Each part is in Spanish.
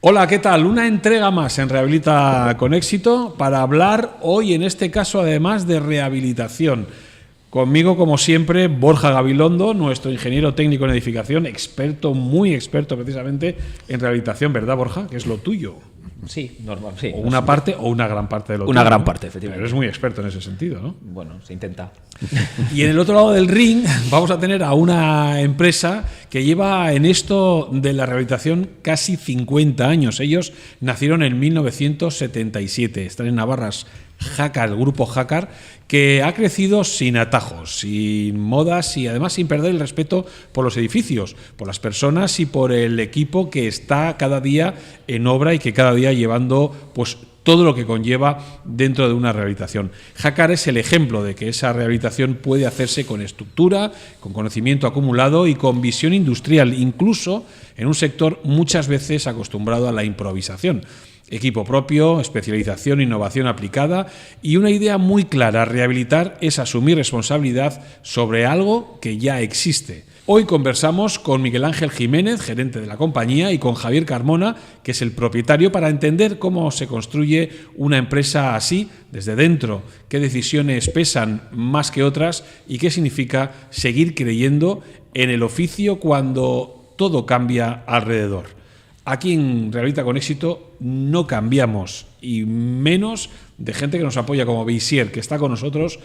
Hola, ¿qué tal? Una entrega más en Rehabilita con Éxito para hablar hoy, en este caso, además de rehabilitación. Conmigo, como siempre, Borja Gabilondo, nuestro ingeniero técnico en edificación, experto, muy experto precisamente en rehabilitación, ¿verdad, Borja? Que es lo tuyo. Sí, normal, sí. O una parte o una gran parte de lo tuyo. Una gran ¿no? parte, efectivamente. Pero eres muy experto en ese sentido, ¿no? Bueno, se intenta. Y en el otro lado del ring vamos a tener a una empresa que lleva en esto de la rehabilitación casi 50 años. Ellos nacieron en 1977, están en Navarras. Jácar, el grupo Jácar, que ha crecido sin atajos, sin modas y además sin perder el respeto por los edificios, por las personas y por el equipo que está cada día en obra y que cada día llevando pues todo lo que conlleva dentro de una rehabilitación. Jácar es el ejemplo de que esa rehabilitación puede hacerse con estructura, con conocimiento acumulado y con visión industrial, incluso en un sector muchas veces acostumbrado a la improvisación. Equipo propio, especialización, innovación aplicada y una idea muy clara: rehabilitar es asumir responsabilidad sobre algo que ya existe. Hoy conversamos con Miguel Ángel Jiménez, gerente de la compañía, y con Javier Carmona, que es el propietario, para entender cómo se construye una empresa así desde dentro, qué decisiones pesan más que otras y qué significa seguir creyendo en el oficio cuando todo cambia alrededor. Aquí en Rehabilita con Éxito no cambiamos, y menos de gente que nos apoya como Beisier, que está con nosotros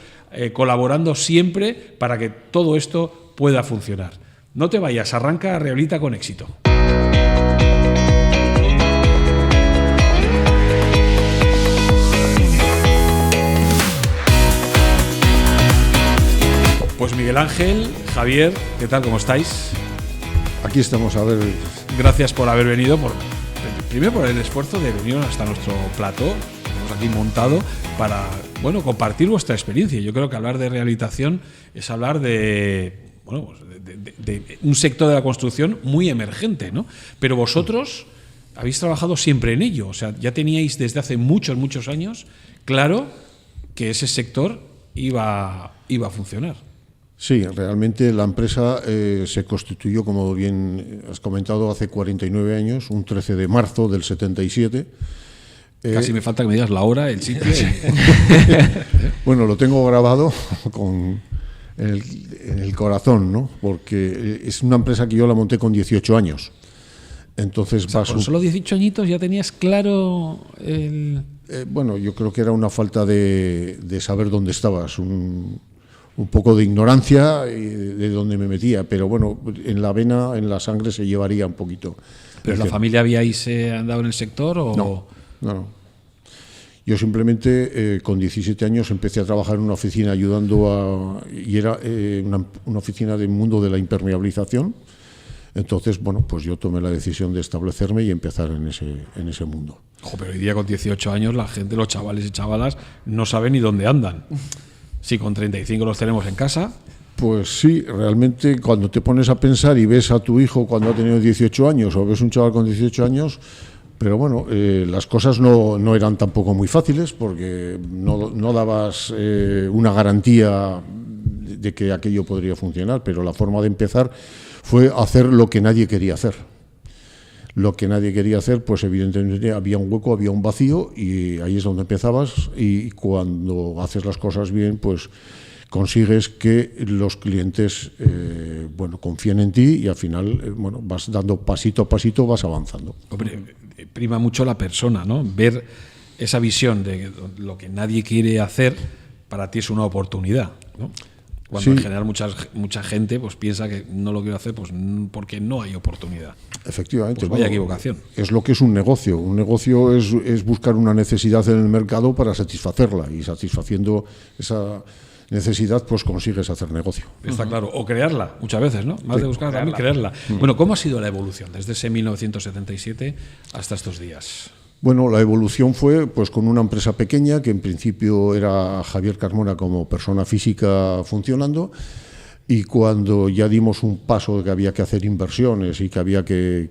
colaborando siempre para que todo esto pueda funcionar. No te vayas, arranca Rehabilita con Éxito. Pues Miguel Ángel, Javier, ¿qué tal? ¿Cómo estáis? Aquí estamos, a ver. Gracias por haber venido, primero por el esfuerzo de venir hasta nuestro plató, que tenemos aquí montado, para compartir vuestra experiencia. Yo creo que hablar de rehabilitación es hablar de un sector de la construcción muy emergente, ¿no? Pero vosotros habéis trabajado siempre en ello, o sea, ya teníais desde hace muchos años claro que ese sector iba a funcionar. Sí, realmente la empresa se constituyó, como bien has comentado, hace 49 años, un 13 de marzo del 77. Casi me falta que me digas la hora, el sitio. Bueno, lo tengo grabado en el corazón, ¿no? Porque es una empresa que yo la monté con 18 años. Entonces, con solo 18 añitos ya tenías claro el... Bueno, yo creo que era una falta de saber dónde estabas, un poco de ignorancia de dónde me metía, pero bueno, en la vena, en la sangre se llevaría un poquito. ¿Pero la familia habíais andado en el sector o...? No. Yo simplemente con 17 años empecé a trabajar en una oficina y era una oficina del mundo de la impermeabilización. Entonces, bueno, pues yo tomé la decisión de establecerme y empezar en ese mundo. Pero hoy día con 18 años la gente, los chavales y chavalas, no saben ni dónde andan. Si con 35 los tenemos en casa. Pues sí, realmente cuando te pones a pensar y ves a tu hijo cuando ha tenido 18 años o ves un chaval con 18 años, pero bueno, las cosas no eran tampoco muy fáciles porque no dabas una garantía de que aquello podría funcionar, pero la forma de empezar fue hacer lo que nadie quería hacer. Lo que nadie quería hacer, pues evidentemente había un hueco, había un vacío y ahí es donde empezabas, y cuando haces las cosas bien, pues consigues que los clientes confíen en ti y al final vas dando pasito a pasito, vas avanzando. Hombre, prima mucho la persona, ¿no? Ver esa visión de lo que nadie quiere hacer para ti es una oportunidad, ¿no? Cuando en general mucha gente pues piensa que no lo quiero hacer pues porque no hay oportunidad. Efectivamente. Pues vaya equivocación. Es lo que es un negocio. Un negocio es buscar una necesidad en el mercado para satisfacerla, y satisfaciendo esa necesidad pues consigues hacer negocio. Está claro. O crearla, muchas veces, ¿no? Más de buscar también crearla. Bueno, ¿cómo ha sido la evolución desde ese 1977 hasta estos días? Bueno, la evolución fue pues con una empresa pequeña que en principio era Javier Carmona como persona física funcionando, y cuando ya dimos un paso de que había que hacer inversiones y que había que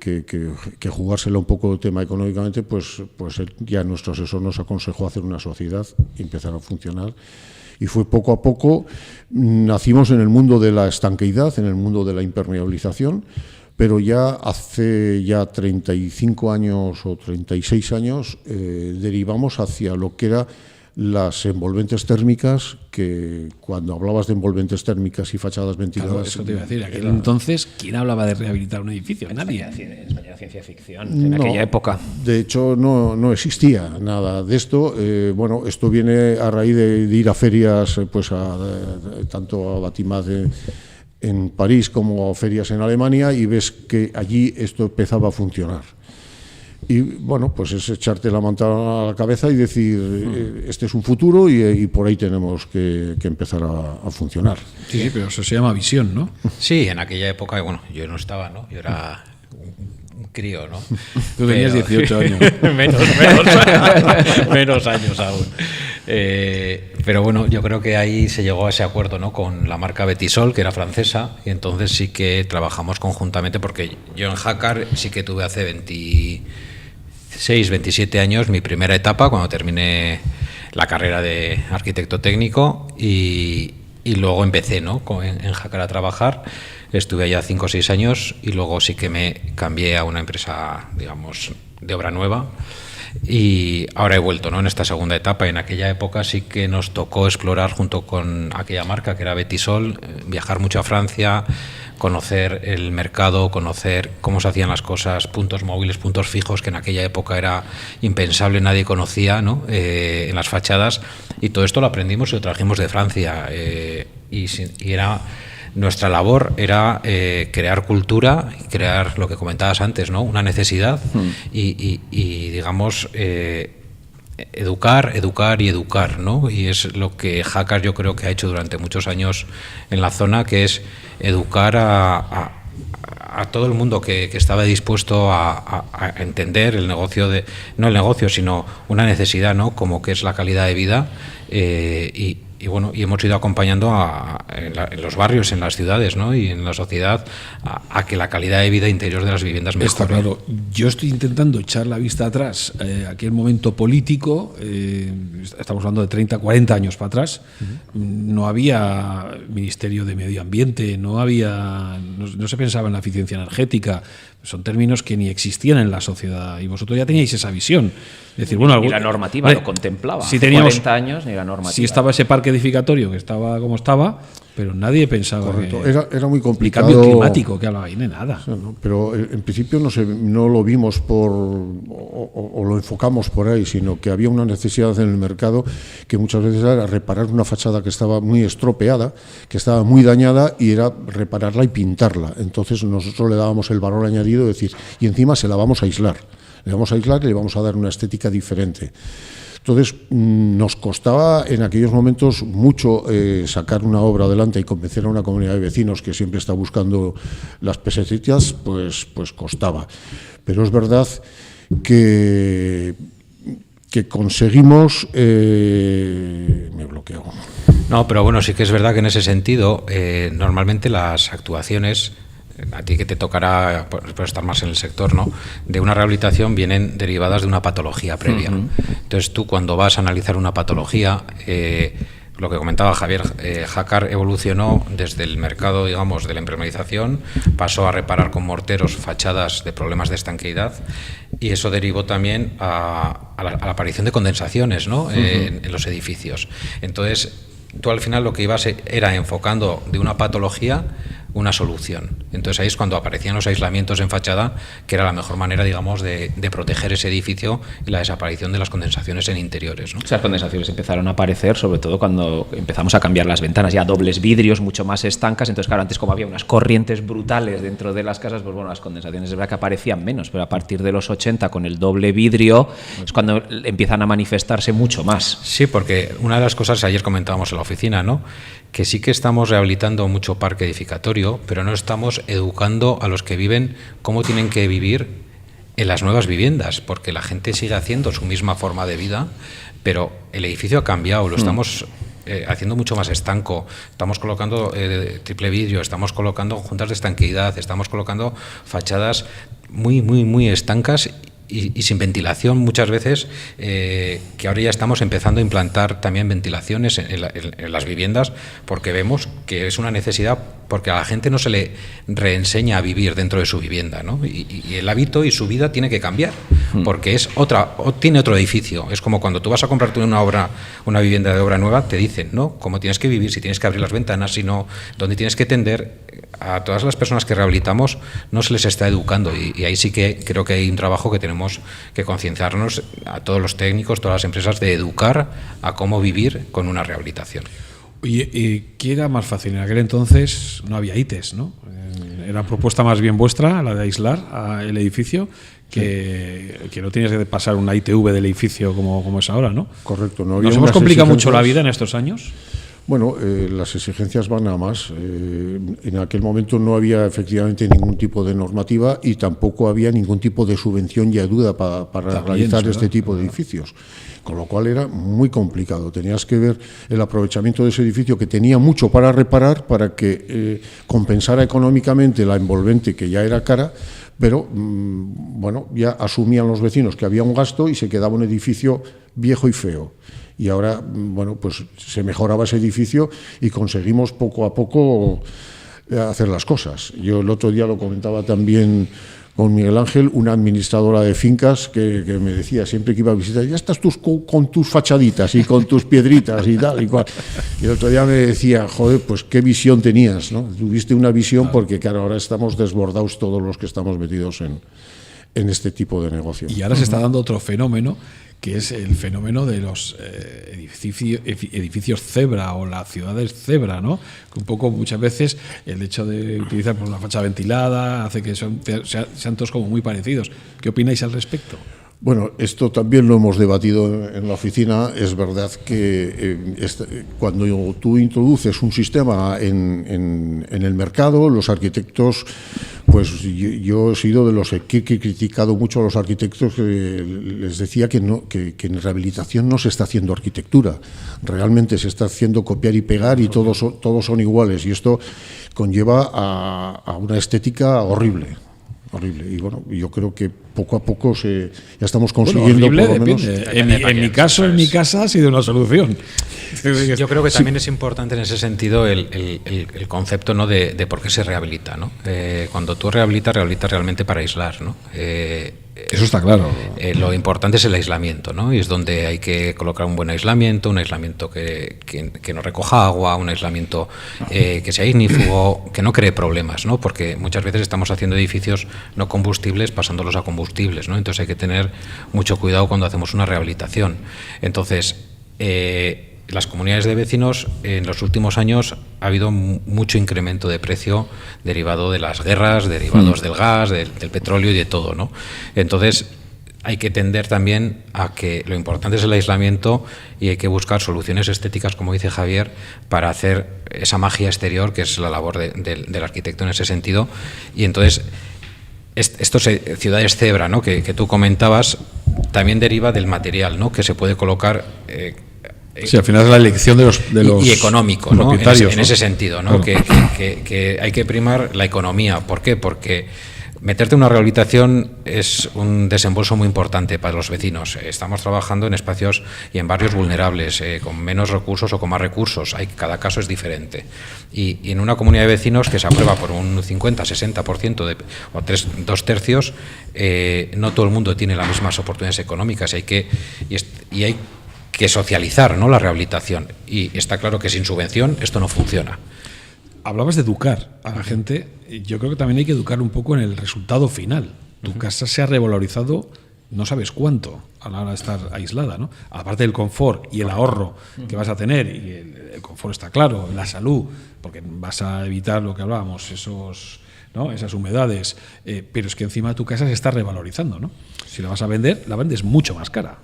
jugársela un poco el tema económicamente, pues ya nuestro asesor nos aconsejó hacer una sociedad y empezar a funcionar. Y fue poco a poco, nacimos en el mundo de la estanqueidad, en el mundo de la impermeabilización, pero ya hace ya 35 años o 36 años derivamos hacia lo que era las envolventes térmicas, que cuando hablabas de envolventes térmicas y fachadas ventiladas... Claro, eso te iba a decir. Aquel entonces, ¿quién hablaba de rehabilitar un edificio? Nadie. España ciencia ficción en aquella época. De hecho, no existía nada de esto. Bueno, esto viene a raíz de ir a ferias, pues tanto a Batimat en París como a ferias en Alemania, y ves que allí esto empezaba a funcionar. Y bueno, pues es echarte la manta a la cabeza y decir, este es un futuro y por ahí tenemos que empezar a funcionar. Sí, pero eso se llama visión, ¿no? Sí, en aquella época, bueno, yo no estaba, ¿no? Yo era un crío, ¿no? Tú tenías 18 años. menos años aún. Pero bueno, yo creo que ahí se llegó a ese acuerdo, ¿no? Con la marca Betisol, que era francesa, y entonces sí que trabajamos conjuntamente, porque yo en Jácar sí que tuve hace 27 años mi primera etapa, cuando terminé la carrera de arquitecto técnico, y luego empecé, ¿no? en Jácar a trabajar. Estuve allá 5 o 6 años y luego sí que me cambié a una empresa, digamos, de obra nueva. Y ahora he vuelto, ¿no? En esta segunda etapa. En aquella época sí que nos tocó explorar junto con aquella marca que era Betisol, viajar mucho a Francia, conocer el mercado, conocer cómo se hacían las cosas, puntos móviles, puntos fijos, que en aquella época era impensable, nadie conocía, ¿no? En las fachadas. Y todo esto lo aprendimos y lo trajimos de Francia. Y era... Nuestra labor era crear cultura, crear lo que comentabas antes, ¿no? Una necesidad y digamos, educar, ¿no? Y es lo que Jácar yo creo que ha hecho durante muchos años en la zona, que es educar a todo el mundo que estaba dispuesto a entender el negocio, no el negocio, sino una necesidad, ¿no? Como que es la calidad de vida, y bueno, y hemos ido acompañando en los barrios, en las ciudades, ¿no? Y en la sociedad a que la calidad de vida interior de las viviendas mejore. Está claro. Yo estoy intentando echar la vista atrás, aquel momento político, estamos hablando de 30, 40 años para atrás. No había Ministerio de Medio Ambiente, no se pensaba en la eficiencia energética. Son términos que ni existían en la sociedad, y vosotros ya teníais esa visión. Es decir, bueno, ni la normativa lo contemplaba. Si teníamos 40 años ni la normativa. Si estaba ese parque edificatorio que estaba como estaba, pero nadie pensaba. Correcto. Era muy complicado. El cambio climático que hablaba ahí, ni nada. ¿No? Pero en principio no lo vimos o lo enfocamos por ahí, sino que había una necesidad en el mercado que muchas veces era reparar una fachada que estaba muy estropeada, que estaba muy dañada, y era repararla y pintarla. Entonces nosotros le dábamos el valor añadido, es decir, y encima se la vamos a aislar. Le vamos a aislar y le vamos a dar una estética diferente. Entonces, nos costaba en aquellos momentos mucho sacar una obra adelante y convencer a una comunidad de vecinos que siempre está buscando las pesetitas, pues costaba. Pero es verdad que conseguimos... me bloqueo. No, pero bueno, sí que es verdad que en ese sentido, normalmente las actuaciones... A ti que te tocará por estar más en el sector, ¿no? De una rehabilitación vienen derivadas de una patología previa. Entonces tú, cuando vas a analizar una patología, lo que comentaba Javier, Jácar evolucionó desde el mercado, digamos, de la impermeabilización, pasó a reparar con morteros fachadas de problemas de estanqueidad, y eso derivó también a la aparición de condensaciones, ¿no? En los edificios. Entonces, tú al final lo que ibas era enfocando de una patología una solución. Entonces ahí es cuando aparecían los aislamientos en fachada, que era la mejor manera, digamos, de proteger ese edificio y la desaparición de las condensaciones en interiores, ¿no? Esas condensaciones empezaron a aparecer sobre todo cuando empezamos a cambiar las ventanas, ya dobles vidrios, mucho más estancas. Entonces, claro, antes como había unas corrientes brutales dentro de las casas, pues bueno, las condensaciones es verdad que aparecían menos, pero a partir de los 80 con el doble vidrio es cuando empiezan a manifestarse mucho más. Sí, porque una de las cosas, ayer comentábamos en la oficina, ¿no? Que sí que estamos rehabilitando mucho parque edificatorio, pero no estamos educando a los que viven cómo tienen que vivir en las nuevas viviendas, porque la gente sigue haciendo su misma forma de vida, pero el edificio ha cambiado, lo estamos haciendo mucho más estanco, estamos colocando triple vidrio, estamos colocando juntas de estanqueidad, estamos colocando fachadas muy, muy, muy estancas y sin ventilación muchas veces, que ahora ya estamos empezando a implantar también ventilaciones en las viviendas, porque vemos que es una necesidad porque a la gente no se le reenseña a vivir dentro de su vivienda, ¿no? Y el hábito y su vida tiene que cambiar, porque tiene otro edificio. Es como cuando tú vas a comprarte una vivienda de obra nueva, te dicen, ¿no?, cómo tienes que vivir, si tienes que abrir las ventanas, si no, dónde tienes que tender. A todas las personas que rehabilitamos no se les está educando, y ahí sí que creo que hay un trabajo que tenemos que concienciarnos a todos los técnicos, todas las empresas, de educar a cómo vivir con una rehabilitación. Oye, ¿qué era más fácil? En aquel entonces no había ITES, ¿no? Era propuesta más bien vuestra, la de aislar el edificio, que no tienes que pasar una ITV del edificio como es ahora, ¿no? Correcto. No había. ¿Nos hemos complicado mucho la vida en estos años? Bueno, las exigencias van a más. En aquel momento no había efectivamente ningún tipo de normativa y tampoco había ningún tipo de subvención y ayuda para realizar este tipo de edificios, con lo cual era muy complicado. Tenías que ver el aprovechamiento de ese edificio, que tenía mucho para reparar, para que compensara económicamente la envolvente, que ya era cara, pero bueno, ya asumían los vecinos que había un gasto y se quedaba un edificio viejo y feo. Y ahora, bueno, pues se mejoraba ese edificio y conseguimos poco a poco hacer las cosas. Yo el otro día lo comentaba también con Miguel Ángel, una administradora de fincas que me decía siempre que iba a visitar, ya estás tú con tus fachaditas y con tus piedritas y tal y cual. Y el otro día me decía, joder, pues qué visión tenías, ¿no? Tuviste una visión, porque claro, ahora estamos desbordados todos los que estamos metidos en este tipo de negocio. Y ahora se está dando otro fenómeno, que es el fenómeno de los edificios cebra o las ciudades cebra, ¿no? Que un poco, muchas veces, el hecho de utilizar una fachada ventilada hace que sean todos como muy parecidos. ¿Qué opináis al respecto? Bueno, esto también lo hemos debatido en la oficina. Es verdad que cuando tú introduces un sistema en el mercado, los arquitectos, pues yo he sido de los que he criticado mucho a los arquitectos, que les decía que en rehabilitación no se está haciendo arquitectura, realmente se está haciendo copiar y pegar y todos son iguales, y esto conlleva a una estética horrible. Y bueno, yo creo que poco a poco ya estamos consiguiendo, horrible, por lo menos. En mi caso, en mi casa ha sido una solución. Yo creo que también es importante en ese sentido el concepto, ¿no?, de por qué se rehabilita, ¿no? Cuando tú rehabilitas realmente para aislar, ¿no? Eso está claro. Lo importante es el aislamiento, ¿no? Y es donde hay que colocar un buen aislamiento, un aislamiento que no recoja agua, un aislamiento que sea ignífugo, que no cree problemas, ¿no? Porque muchas veces estamos haciendo edificios no combustibles pasándolos a combustibles, ¿no? Entonces hay que tener mucho cuidado cuando hacemos una rehabilitación. Entonces, las comunidades de vecinos, en los últimos años ha habido mucho incremento de precio derivado de las guerras, derivados del gas, del petróleo y de todo, ¿no? Entonces hay que tender también a que lo importante es el aislamiento, y hay que buscar soluciones estéticas, como dice Javier, para hacer esa magia exterior, que es la labor del arquitecto en ese sentido. Y entonces estos ciudades cebra, ¿no?, que tú comentabas, también deriva del material, ¿no?, que se puede colocar. Sí, al final es la elección de los y económico, ¿no?, propietarios, en ese sentido, ¿no? Claro. Que hay que primar la economía. ¿Por qué? Porque meterte en una rehabilitación es un desembolso muy importante para los vecinos. Estamos trabajando en espacios y en barrios vulnerables, con menos recursos o con más recursos. Cada caso es diferente. Y en una comunidad de vecinos que se aprueba por un 50-60% o 2/3, no todo el mundo tiene las mismas oportunidades económicas. Hay que socializar, ¿no?, la rehabilitación. Y está claro que sin subvención esto no funciona. Hablabas de educar a la gente. Yo creo que también hay que educar un poco en el resultado final. Tu casa se ha revalorizado no sabes cuánto a la hora de estar aislada, ¿no? Aparte del confort y el ahorro que vas a tener, y el confort está claro, la salud, porque vas a evitar lo que hablábamos, esas humedades, pero es que encima tu casa se está revalorizando, ¿no? Si la vas a vender, la vendes mucho más cara.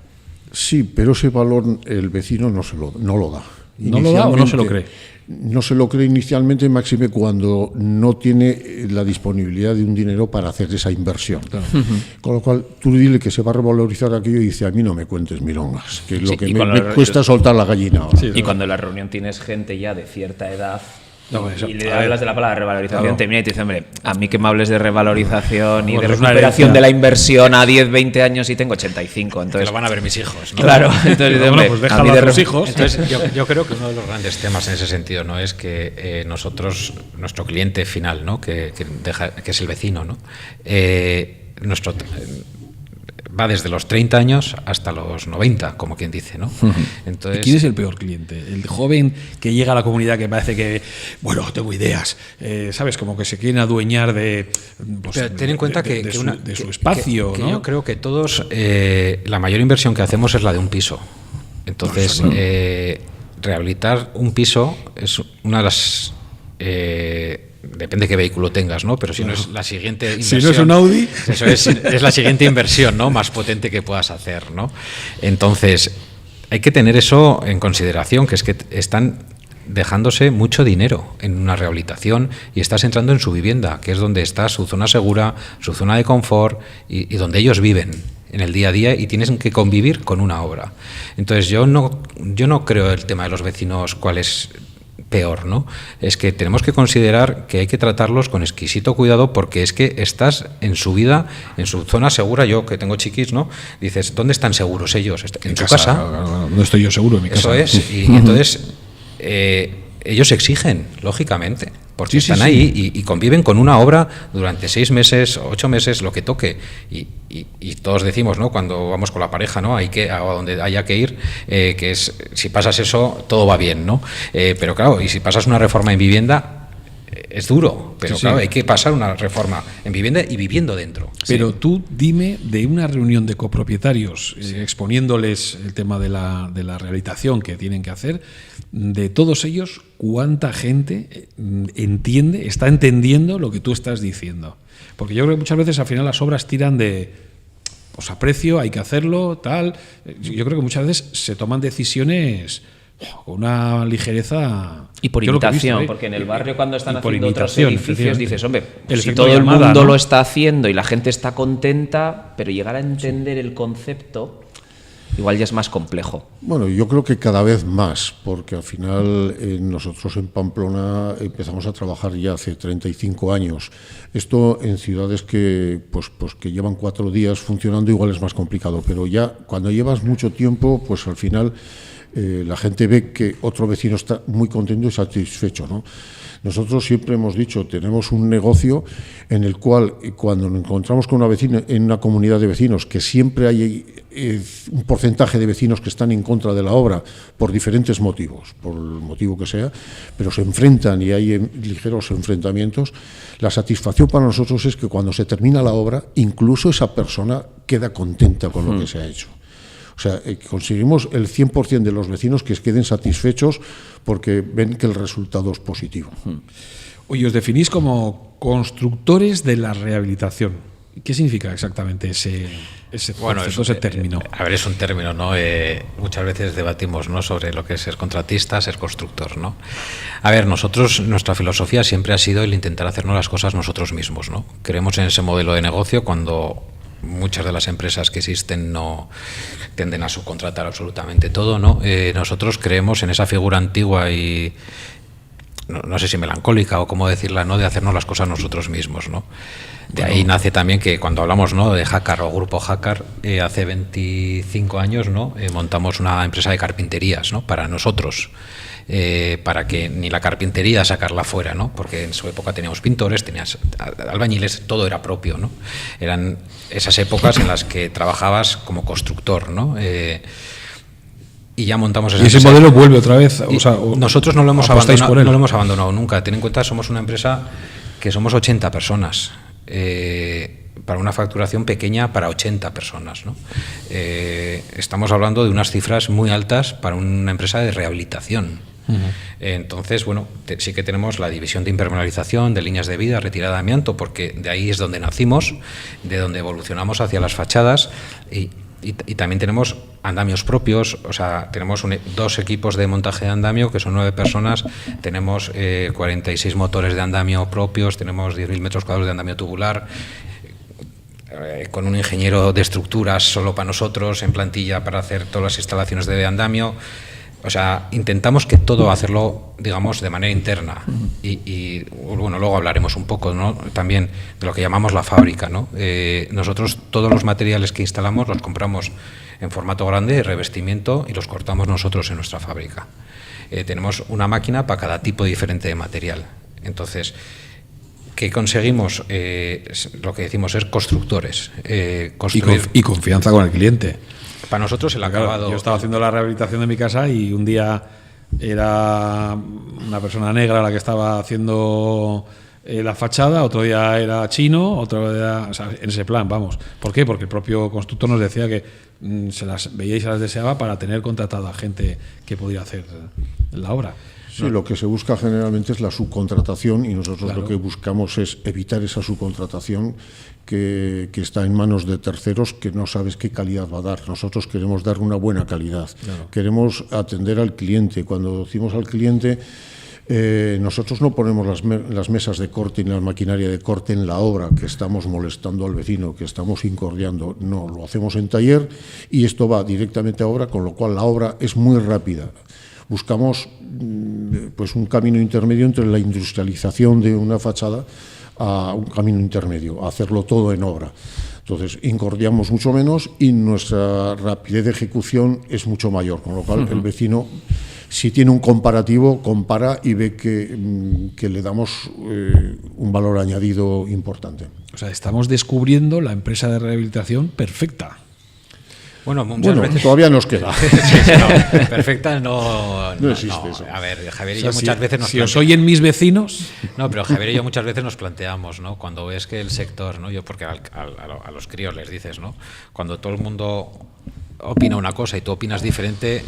Sí, pero ese valor el vecino no lo da. ¿No lo da o no se lo cree? No se lo cree inicialmente, máxime cuando no tiene la disponibilidad de un dinero para hacer esa inversión. Claro. Con lo cual, tú dile que se va a revalorizar aquello y dice, a mí no me cuentes milongas, que es lo que me cuesta soltar la gallina ahora. Y cuando en la reunión tienes gente ya de cierta edad, No, eso, y le a ver, hablas de la palabra revalorización, claro. termina y te dice, hombre, a mí que me hables de revalorización y Bueno, de es una recuperación herencia. de la inversión a 10, 20 años y tengo 85. Que Entonces, lo van a ver mis hijos, ¿no? claro, entonces, Pero dice, bueno, hombre, pues a déjalo mí a de tus hijos. Entonces, yo creo que uno de los grandes temas en ese sentido, ¿no?, es que nosotros, nuestro cliente final, ¿no?, que es el vecino, ¿no?, va desde los 30 años hasta los 90, como quien dice, ¿no? Entonces, ¿Y quién es el peor cliente? El joven que llega a la comunidad que parece que, bueno, tengo ideas, ¿sabes? Como que se quieren adueñar de, pues, pero ten en cuenta de que su espacio, que ¿no? yo creo que todos, la mayor inversión que hacemos es la de un piso. Entonces, rehabilitar un piso es una de las... depende qué vehículo tengas, ¿no? Pero si no es la siguiente inversión... Si no es un Audi... Eso es la siguiente inversión, ¿no?, más potente que puedas hacer, ¿no? Entonces, hay que tener eso en consideración, que es que están dejándose mucho dinero en una rehabilitación y estás entrando en su vivienda, que es donde está su zona segura, su zona de confort y donde ellos viven en el día a día y tienes que convivir con una obra. Entonces, yo no creo el tema de los vecinos cuál es peor, ¿no? Es que tenemos que considerar que hay que tratarlos con exquisito cuidado, porque es que estás en su vida, en su zona segura. Yo que tengo chiquis, ¿no?, dices, ¿dónde están seguros ellos? En su casa. Claro, no estoy yo seguro en mi Eso casa. es. Y entonces ellos exigen, lógicamente, porque Sí, están sí, ahí y conviven con una obra durante 6 meses, 8 meses, lo que toque. Y todos decimos, ¿no?, cuando vamos con la pareja, ¿no?, hay que, a donde haya que ir, que es, si pasas eso, todo va bien, ¿no? Pero claro, y si pasas una reforma en vivienda, es duro, pero Sí, claro, sí. hay que pasar una reforma en vivienda y viviendo dentro. Pero tú dime, de una reunión de copropietarios, exponiéndoles el tema de la rehabilitación que tienen que hacer, de todos ellos, ¿cuánta gente entiende, está entendiendo lo que tú estás diciendo? Porque yo creo que muchas veces al final las obras tiran de, pues a precio, hay que hacerlo, tal. Yo creo que muchas veces se toman decisiones con una ligereza... y por yo lo que he visto, imitación, porque en el barrio cuando están y por haciendo otros imitación, edificios efectivamente. dices, hombre, El si efecto todo el llamada, mundo ¿no? lo está haciendo y la gente está contenta, pero llegar a entender el concepto igual ya es más complejo. Bueno, yo creo que cada vez más, porque al final nosotros en Pamplona empezamos a trabajar ya hace 35 años. Esto en ciudades que pues que llevan 4 días funcionando igual es más complicado, pero ya cuando llevas mucho tiempo, pues al final la gente ve que otro vecino está muy contento y satisfecho, ¿no? Nosotros siempre hemos dicho, tenemos un negocio en el cual cuando nos encontramos con una vecina en una comunidad de vecinos, que siempre hay un porcentaje de vecinos que están en contra de la obra por diferentes motivos, por el motivo que sea, pero se enfrentan y hay ligeros enfrentamientos, la satisfacción para nosotros es que cuando se termina la obra, incluso esa persona queda contenta con lo que se ha hecho. O sea, conseguimos el 100% de los vecinos que queden satisfechos porque ven que el resultado es positivo. Oye, os definís como constructores de la rehabilitación. ¿Qué significa exactamente ese concepto, ese término? A ver, es un término, ¿no? Muchas veces debatimos, ¿no?, sobre lo que es ser contratista, ser constructor, ¿no? A ver, nosotros, nuestra filosofía siempre ha sido el intentar hacernos las cosas nosotros mismos, ¿no? Creemos en ese modelo de negocio cuando muchas de las empresas que existen no tienden a subcontratar absolutamente todo, ¿no? Nosotros creemos en esa figura antigua y no sé si melancólica o cómo decirla, ¿no?, de hacernos las cosas nosotros mismos, ¿no? De ahí nace también que cuando hablamos, ¿no?, de Hackar o Grupo Hackar, hace 25 años, ¿no?, montamos una empresa de carpinterías, ¿no?, para nosotros, para que ni la carpintería sacarla fuera, ¿no?, porque en su época teníamos pintores, tenías albañiles, todo era propio, ¿no? Eran esas épocas en las que trabajabas como constructor, ¿no? Y ya montamos esa ese empresa. modelo vuelve otra vez. Nosotros no lo hemos apostáis abandonado, por él. no lo hemos abandonado nunca. Ten en cuenta, somos una empresa que somos 80 personas. Para una facturación pequeña para 80 personas, ¿no? Estamos hablando de unas cifras muy altas para una empresa de rehabilitación. Entonces, bueno, sí que tenemos la división de impermeabilización, de líneas de vida, retirada de amianto, porque de ahí es donde nacimos, de donde evolucionamos hacia las fachadas y también tenemos andamios propios, o sea, tenemos 2 equipos de montaje de andamio que son 9 personas, tenemos 46 motores de andamio propios, tenemos 10.000 metros cuadrados de andamio tubular, con un ingeniero de estructuras solo para nosotros, en plantilla para hacer todas las instalaciones de andamio. O sea, intentamos que todo hacerlo, digamos, de manera interna. Y bueno, luego hablaremos un poco, ¿no?, también de lo que llamamos la fábrica, ¿no? Nosotros todos los materiales que instalamos los compramos en formato grande, revestimiento, y los cortamos nosotros en nuestra fábrica. Tenemos una máquina para cada tipo diferente de material. Entonces, ¿qué conseguimos? Lo que decimos es constructores. Y confianza con el cliente. Para nosotros el acabado... Yo estaba haciendo la rehabilitación de mi casa y un día era una persona negra la que estaba haciendo la fachada, otro día era chino, otro día... O sea, en ese plan, vamos. ¿Por qué? Porque el propio constructor nos decía que se las veía y se las deseaba para tener contratada gente que pudiera hacer la obra. Sí, lo que se busca generalmente es la subcontratación, y nosotros lo que buscamos es evitar esa subcontratación que está en manos de terceros, que no sabes qué calidad va a dar. Nosotros queremos dar una buena calidad. Queremos atender al cliente. Cuando decimos al cliente, nosotros no ponemos las mesas de corte ni la maquinaria de corte en la obra, que estamos molestando al vecino, que estamos incordiando. No, lo hacemos en taller y esto va directamente a obra, con lo cual la obra es muy rápida. Buscamos pues un camino intermedio entre la industrialización de una fachada a un camino intermedio, a hacerlo todo en obra. Entonces, incordiamos mucho menos y nuestra rapidez de ejecución es mucho mayor, con lo cual el vecino, si tiene un comparativo, compara y ve que le damos un valor añadido importante. O sea, estamos descubriendo la empresa de rehabilitación perfecta. Bueno, muchas veces todavía nos queda. No, perfecta no existe eso. A ver, Javier y yo muchas veces nos si os oyen mis vecinos... No, pero Javier y yo muchas veces nos planteamos, ¿no?, cuando ves que el sector, ¿no?, yo porque a los críos les dices, ¿no?, cuando todo el mundo opina una cosa y tú opinas diferente,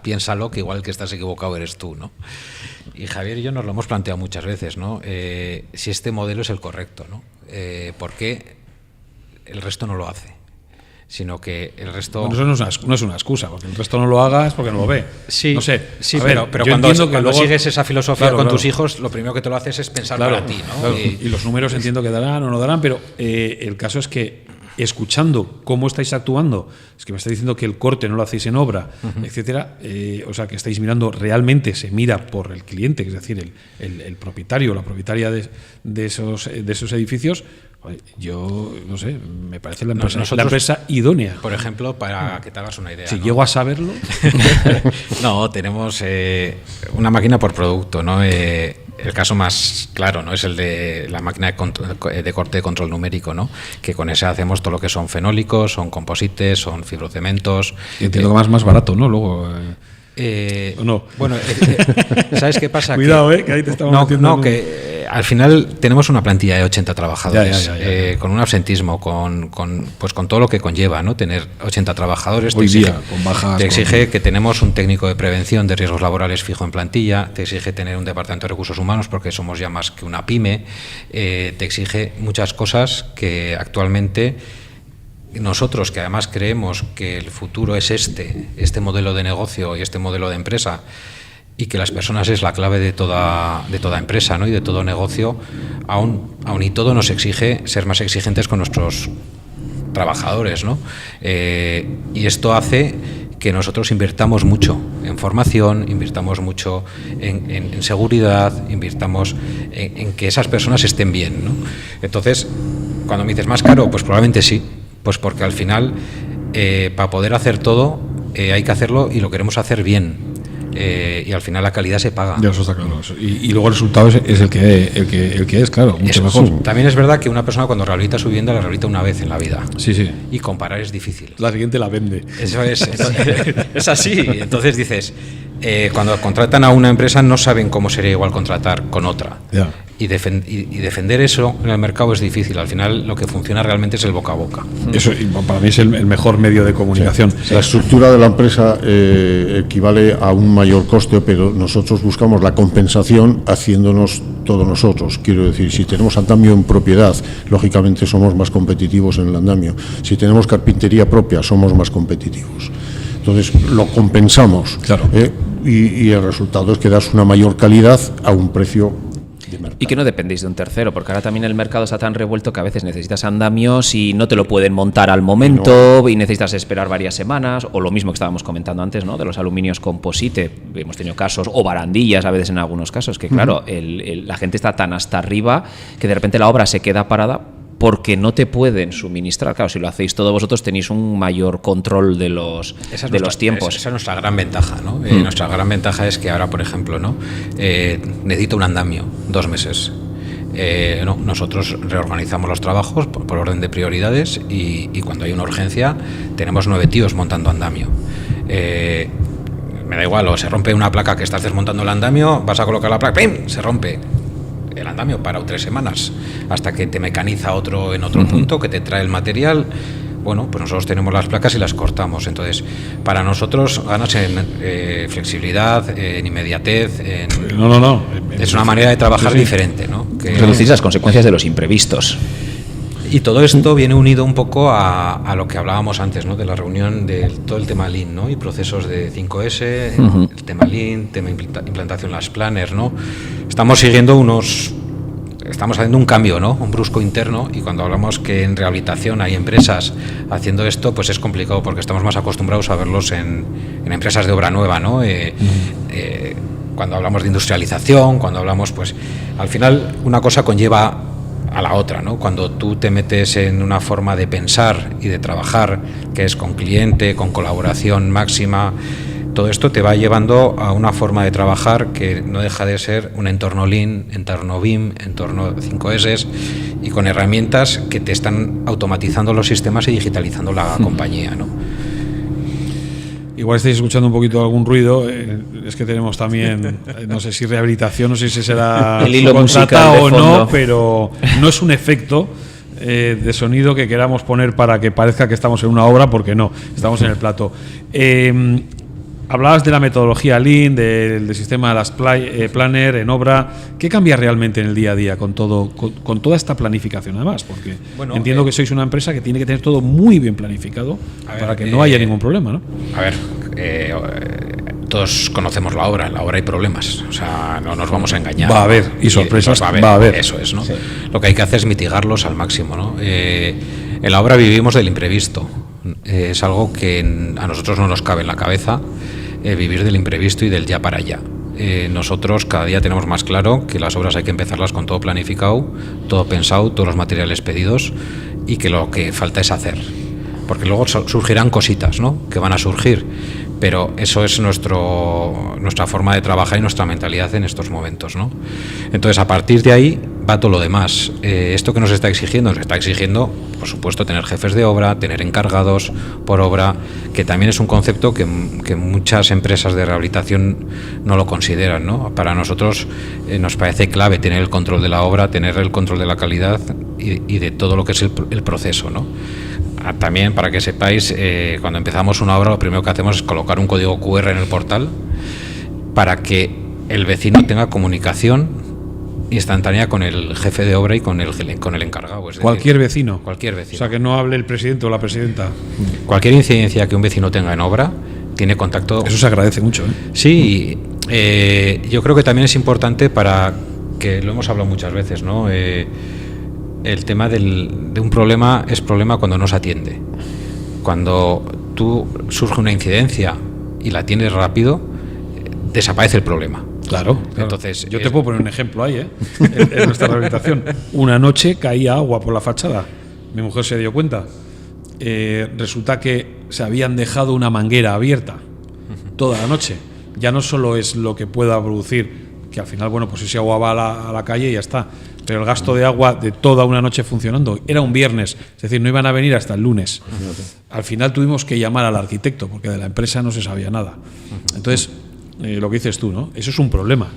piénsalo, que igual el que estás equivocado eres tú, ¿no? Y Javier y yo nos lo hemos planteado muchas veces, ¿no?, si este modelo es el correcto, ¿no? ¿Por qué el resto no lo hace? Sino que el resto... Bueno, eso no es una excusa, porque el resto no lo hagas porque no lo ve. Sí, no sé. Sí, pero cuando luego, sigues esa filosofía con claro. tus hijos, lo primero que te lo haces es pensar para ti, ¿no? Claro. Y los números entiendo que darán o no darán, pero el caso es que, escuchando cómo estáis actuando, es que me estáis diciendo que el corte no lo hacéis en obra, etcétera, o sea, que estáis mirando, realmente se mira por el cliente, es decir, el propietario o la propietaria de esos edificios. Yo, no sé, me parece la empresa idónea. Por ejemplo, para que te hagas una idea. Si ¿no? llego a saberlo... No, tenemos una máquina por producto, ¿no? El caso más claro, ¿no?, es el de la máquina de corte de control numérico, ¿no?, que con ese hacemos todo lo que son fenólicos, son composites, son fibrocimentos. Y entiendo que más barato, ¿no? Luego... no. Bueno, ¿sabes qué pasa? Cuidado, que ahí te estamos metiendo. No, que al final tenemos una plantilla de 80 trabajadores, ya. con un absentismo, con todo lo que conlleva, ¿no?, tener 80 trabajadores. Hoy día, con bajas, te exige que tenemos un técnico de prevención de riesgos laborales fijo en plantilla, te exige tener un departamento de recursos humanos porque somos ya más que una pyme, te exige muchas cosas que actualmente... Nosotros, que además creemos que el futuro es este modelo de negocio y este modelo de empresa, y que las personas es la clave de toda empresa, ¿no?, y de todo negocio, aún y todo nos exige ser más exigentes con nuestros trabajadores, ¿no? Y esto hace que nosotros invirtamos mucho en formación, invirtamos mucho en seguridad, invirtamos en que esas personas estén bien, ¿no? Entonces, cuando me dices más caro, pues probablemente sí. Pues porque al final, para poder hacer todo, hay que hacerlo y lo queremos hacer bien. Y al final la calidad se paga. Ya, eso está claro. Y luego el resultado es el que es, claro, mucho mejor. También es verdad que una persona cuando rehabilita su vivienda la rehabilita una vez en la vida. Sí. Y comparar es difícil. La siguiente la vende. Eso es así. Entonces dices, cuando contratan a una empresa no saben cómo sería igual contratar con otra. Ya. Y defender eso en el mercado es difícil. Al final lo que funciona realmente es el boca a boca. Eso para mí es el mejor medio de comunicación. Sí. La estructura de la empresa equivale a un mayor coste, pero nosotros buscamos la compensación haciéndonos todo nosotros. Quiero decir, si tenemos andamio en propiedad, lógicamente somos más competitivos en el andamio. Si tenemos carpintería propia, somos más competitivos. Entonces lo compensamos. Claro. Y el resultado es que das una mayor calidad a un precio mercado. Y que no dependéis de un tercero, porque ahora también el mercado está tan revuelto que a veces necesitas andamios y no te lo pueden montar al momento y necesitas esperar varias semanas, o lo mismo que estábamos comentando antes, ¿no? De los aluminios composite, hemos tenido casos, o barandillas a veces en algunos casos, que claro, la gente está tan hasta arriba que de repente la obra se queda parada porque no te pueden suministrar. Claro, si lo hacéis todos vosotros tenéis un mayor control de los tiempos. Esa es nuestra gran ventaja, ¿no? Nuestra gran ventaja es que ahora, por ejemplo, ¿no? Necesito un andamio, 2 meses. Nosotros reorganizamos los trabajos por orden de prioridades y cuando hay una urgencia tenemos 9 tíos montando andamio. Me da igual, o se rompe una placa que estás desmontando el andamio, vas a colocar la placa, ¡pim!, se rompe. El andamio para 3 semanas hasta que te mecaniza otro en otro punto, que te trae el material. Bueno, pues nosotros tenemos las placas y las cortamos. Entonces, para nosotros ganas en flexibilidad, en inmediatez. No. Es una manera de trabajar diferente, ¿no? Que reducís las consecuencias de los imprevistos. Y todo esto viene unido un poco a lo que hablábamos antes, ¿no? De la reunión de todo el tema Lean, ¿no? Y procesos de 5S, el tema Lean, tema implantación las planners, ¿no? Estamos haciendo un cambio, ¿no? Un brusco interno, y cuando hablamos que en rehabilitación hay empresas haciendo esto, pues es complicado porque estamos más acostumbrados a verlos en empresas de obra nueva, ¿no? Cuando hablamos de industrialización, cuando hablamos, pues al final una cosa conlleva a la otra, ¿no? Cuando tú te metes en una forma de pensar y de trabajar que es con cliente, con colaboración máxima, todo esto te va llevando a una forma de trabajar que no deja de ser un entorno Lean, entorno BIM, entorno 5S, y con herramientas que te están automatizando los sistemas y digitalizando la compañía, ¿no? Igual estáis escuchando un poquito algún ruido, es que tenemos también, no sé si rehabilitación, no sé si será el hilo musical o no, pero no es un efecto de sonido que queramos poner para que parezca que estamos en una obra, porque no, estamos en el plató. Hablabas de la metodología Lean, del sistema de las planner en obra. ¿Qué cambia realmente en el día a día con toda esta planificación, además? Porque entiendo que sois una empresa que tiene que tener todo muy bien planificado para que no haya ningún problema, ¿no? A ver, todos conocemos la obra. En la obra hay problemas, o sea, no nos vamos a engañar. Va a haber, y sorpresas va a haber. Eso es, ¿no? Sí. Lo que hay que hacer es mitigarlos al máximo, ¿no? En la obra vivimos del imprevisto. Es algo que a nosotros no nos cabe en la cabeza, vivir del imprevisto y del ya para allá. Nosotros cada día tenemos más claro que las obras hay que empezarlas con todo planificado, todo pensado, todos los materiales pedidos, y que lo que falta es hacer. Porque luego surgirán cositas, ¿no?, que van a surgir, pero eso es nuestra forma de trabajar y nuestra mentalidad en estos momentos, ¿no? Entonces, a partir de ahí va todo lo demás. Esto que nos está exigiendo, por supuesto, tener jefes de obra, tener encargados por obra, que también es un concepto que muchas empresas de rehabilitación no lo consideran, ¿no? Para nosotros nos parece clave tener el control de la obra, tener el control de la calidad y de todo lo que es el proceso, ¿no? También, para que sepáis, cuando empezamos una obra, lo primero que hacemos es colocar un código QR en el portal para que el vecino tenga comunicación instantánea con el jefe de obra y con el encargado. Es decir, Cualquier vecino. O sea, que no hable el presidente o la presidenta. Cualquier incidencia que un vecino tenga en obra tiene contacto. Eso se agradece mucho, ¿eh? Sí, yo creo que también es importante, para que lo hemos hablado muchas veces, ¿no? El tema de un problema es problema cuando no se atiende. Cuando surge una incidencia y la atiendes rápido, desaparece el problema. Claro. Entonces, yo te puedo poner un ejemplo ahí, en nuestra rehabilitación. Una noche caía agua por la fachada. Mi mujer se dio cuenta. Resulta que se habían dejado una manguera abierta toda la noche. Ya no solo es lo que pueda producir, que al final, bueno, pues ese agua va a la calle y ya está. Pero el gasto de agua de toda una noche funcionando, era un viernes, es decir, no iban a venir hasta el lunes. Al final tuvimos que llamar al arquitecto, porque de la empresa no se sabía nada. Entonces, lo que dices tú, ¿no? Eso es un problema.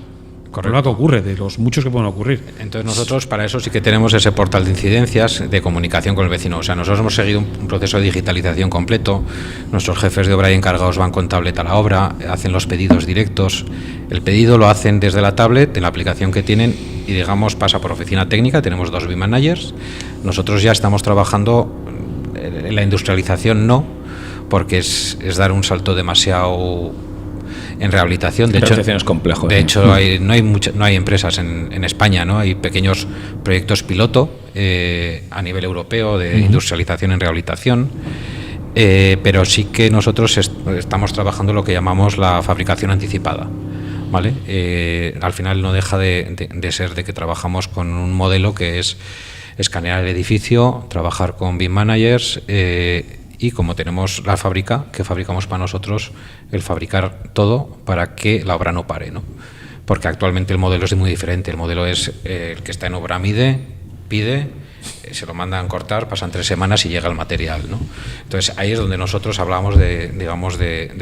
Problema que ocurre, de los muchos que pueden ocurrir. Entonces nosotros para eso sí que tenemos ese portal de incidencias, de comunicación con el vecino. O sea, nosotros hemos seguido un proceso de digitalización completo. Nuestros jefes de obra y encargados van con tablet a la obra, hacen los pedidos directos. El pedido lo hacen desde la tablet, en la aplicación que tienen, y digamos pasa por oficina técnica. Tenemos 2 BIM managers. Nosotros ya estamos trabajando en la industrialización, no, porque es dar un salto demasiado en rehabilitación. De Rehabilitación es complejo. De hecho, no hay empresas en España, ¿no? Hay pequeños proyectos piloto a nivel europeo de industrialización en rehabilitación. Pero sí que nosotros estamos trabajando lo que llamamos la fabricación anticipada, ¿vale? Al final no deja de ser de que trabajamos con un modelo que es escanear el edificio, trabajar con BIM managers y como tenemos la fábrica, que fabricamos para nosotros, el fabricar todo para que la obra no pare, ¿no? Porque actualmente el modelo es muy diferente. El modelo es el que está en obra pide, se lo mandan cortar, pasan 3 semanas y llega el material, ¿no? Entonces ahí es donde nosotros hablamos de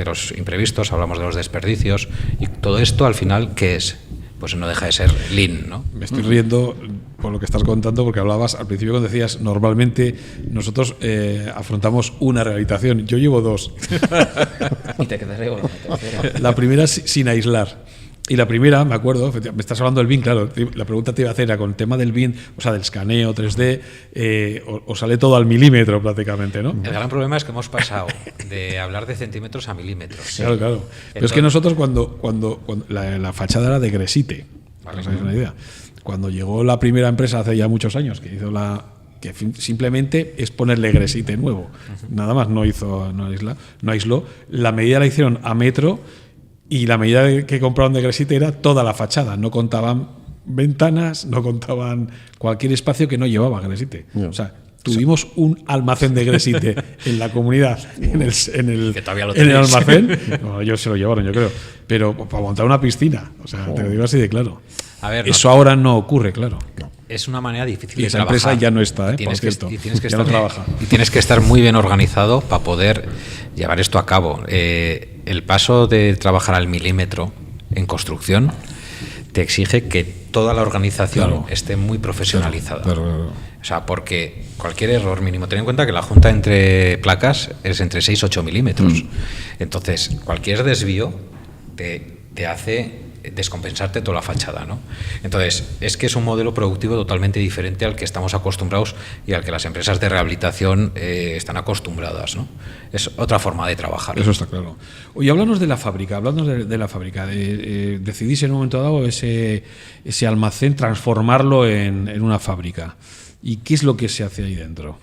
los imprevistos, hablamos de los desperdicios y todo esto al final, ¿qué es? Pues no deja de ser lean, ¿no? Me estoy riendo por lo que estás contando, porque hablabas al principio cuando decías, normalmente nosotros afrontamos una rehabilitación. Yo llevo 2. Y te quedaré con la tercera. La primera sin aislar. Y la primera, me acuerdo, me estás hablando del BIM, claro, la pregunta te iba a hacer, era con el tema del BIM, o sea, del escaneo 3D, o sale todo al milímetro prácticamente, ¿no? El gran problema es que hemos pasado de hablar de centímetros a milímetros. Claro, claro. Pero entonces, es que nosotros cuando la fachada era de Gresite, para que os hagáis una idea. Cuando llegó la primera empresa hace ya muchos años, que hizo que simplemente es ponerle Gresite nuevo, nada más, no aisló, la medida la hicieron a metro. Y la medida que compraron de Gresite era toda la fachada, no contaban ventanas, no contaban cualquier espacio que no llevaba Gresite. Yeah. O sea, tuvimos un almacén de Gresite en la comunidad, en el almacén. No, ellos se lo llevaron, yo creo. Pero para montar una piscina, o sea, te lo digo así de claro. A ver, eso ahora no ocurre, claro. Es una manera difícil y de esa trabajar. Empresa ya no está, tienes por cierto. Y tienes que ya estar, no trabaja. Y tienes que estar muy bien organizado para poder llevar esto a cabo. El paso de trabajar al milímetro en construcción te exige que toda la organización esté muy profesionalizada. Claro. O sea, porque cualquier error mínimo, ten en cuenta que la junta entre placas es entre 6 y 8 milímetros. Entonces, cualquier desvío te hace descompensarte toda la fachada, ¿no? Entonces, es que es un modelo productivo totalmente diferente al que estamos acostumbrados y al que las empresas de rehabilitación están acostumbradas, ¿no? Es otra forma de trabajar. Eso está claro. Oye, háblanos de la fábrica, de la fábrica. Decidís en un momento dado ese almacén transformarlo en una fábrica. ¿Y qué es lo que se hace ahí dentro?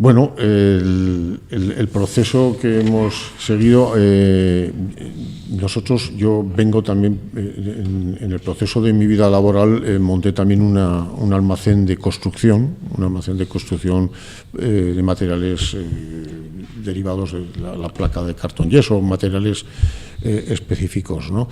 Bueno, el proceso que hemos seguido, yo vengo también, en el proceso de mi vida laboral, monté también un almacén de construcción, de materiales derivados de la placa de cartón yeso, materiales específicos, ¿no?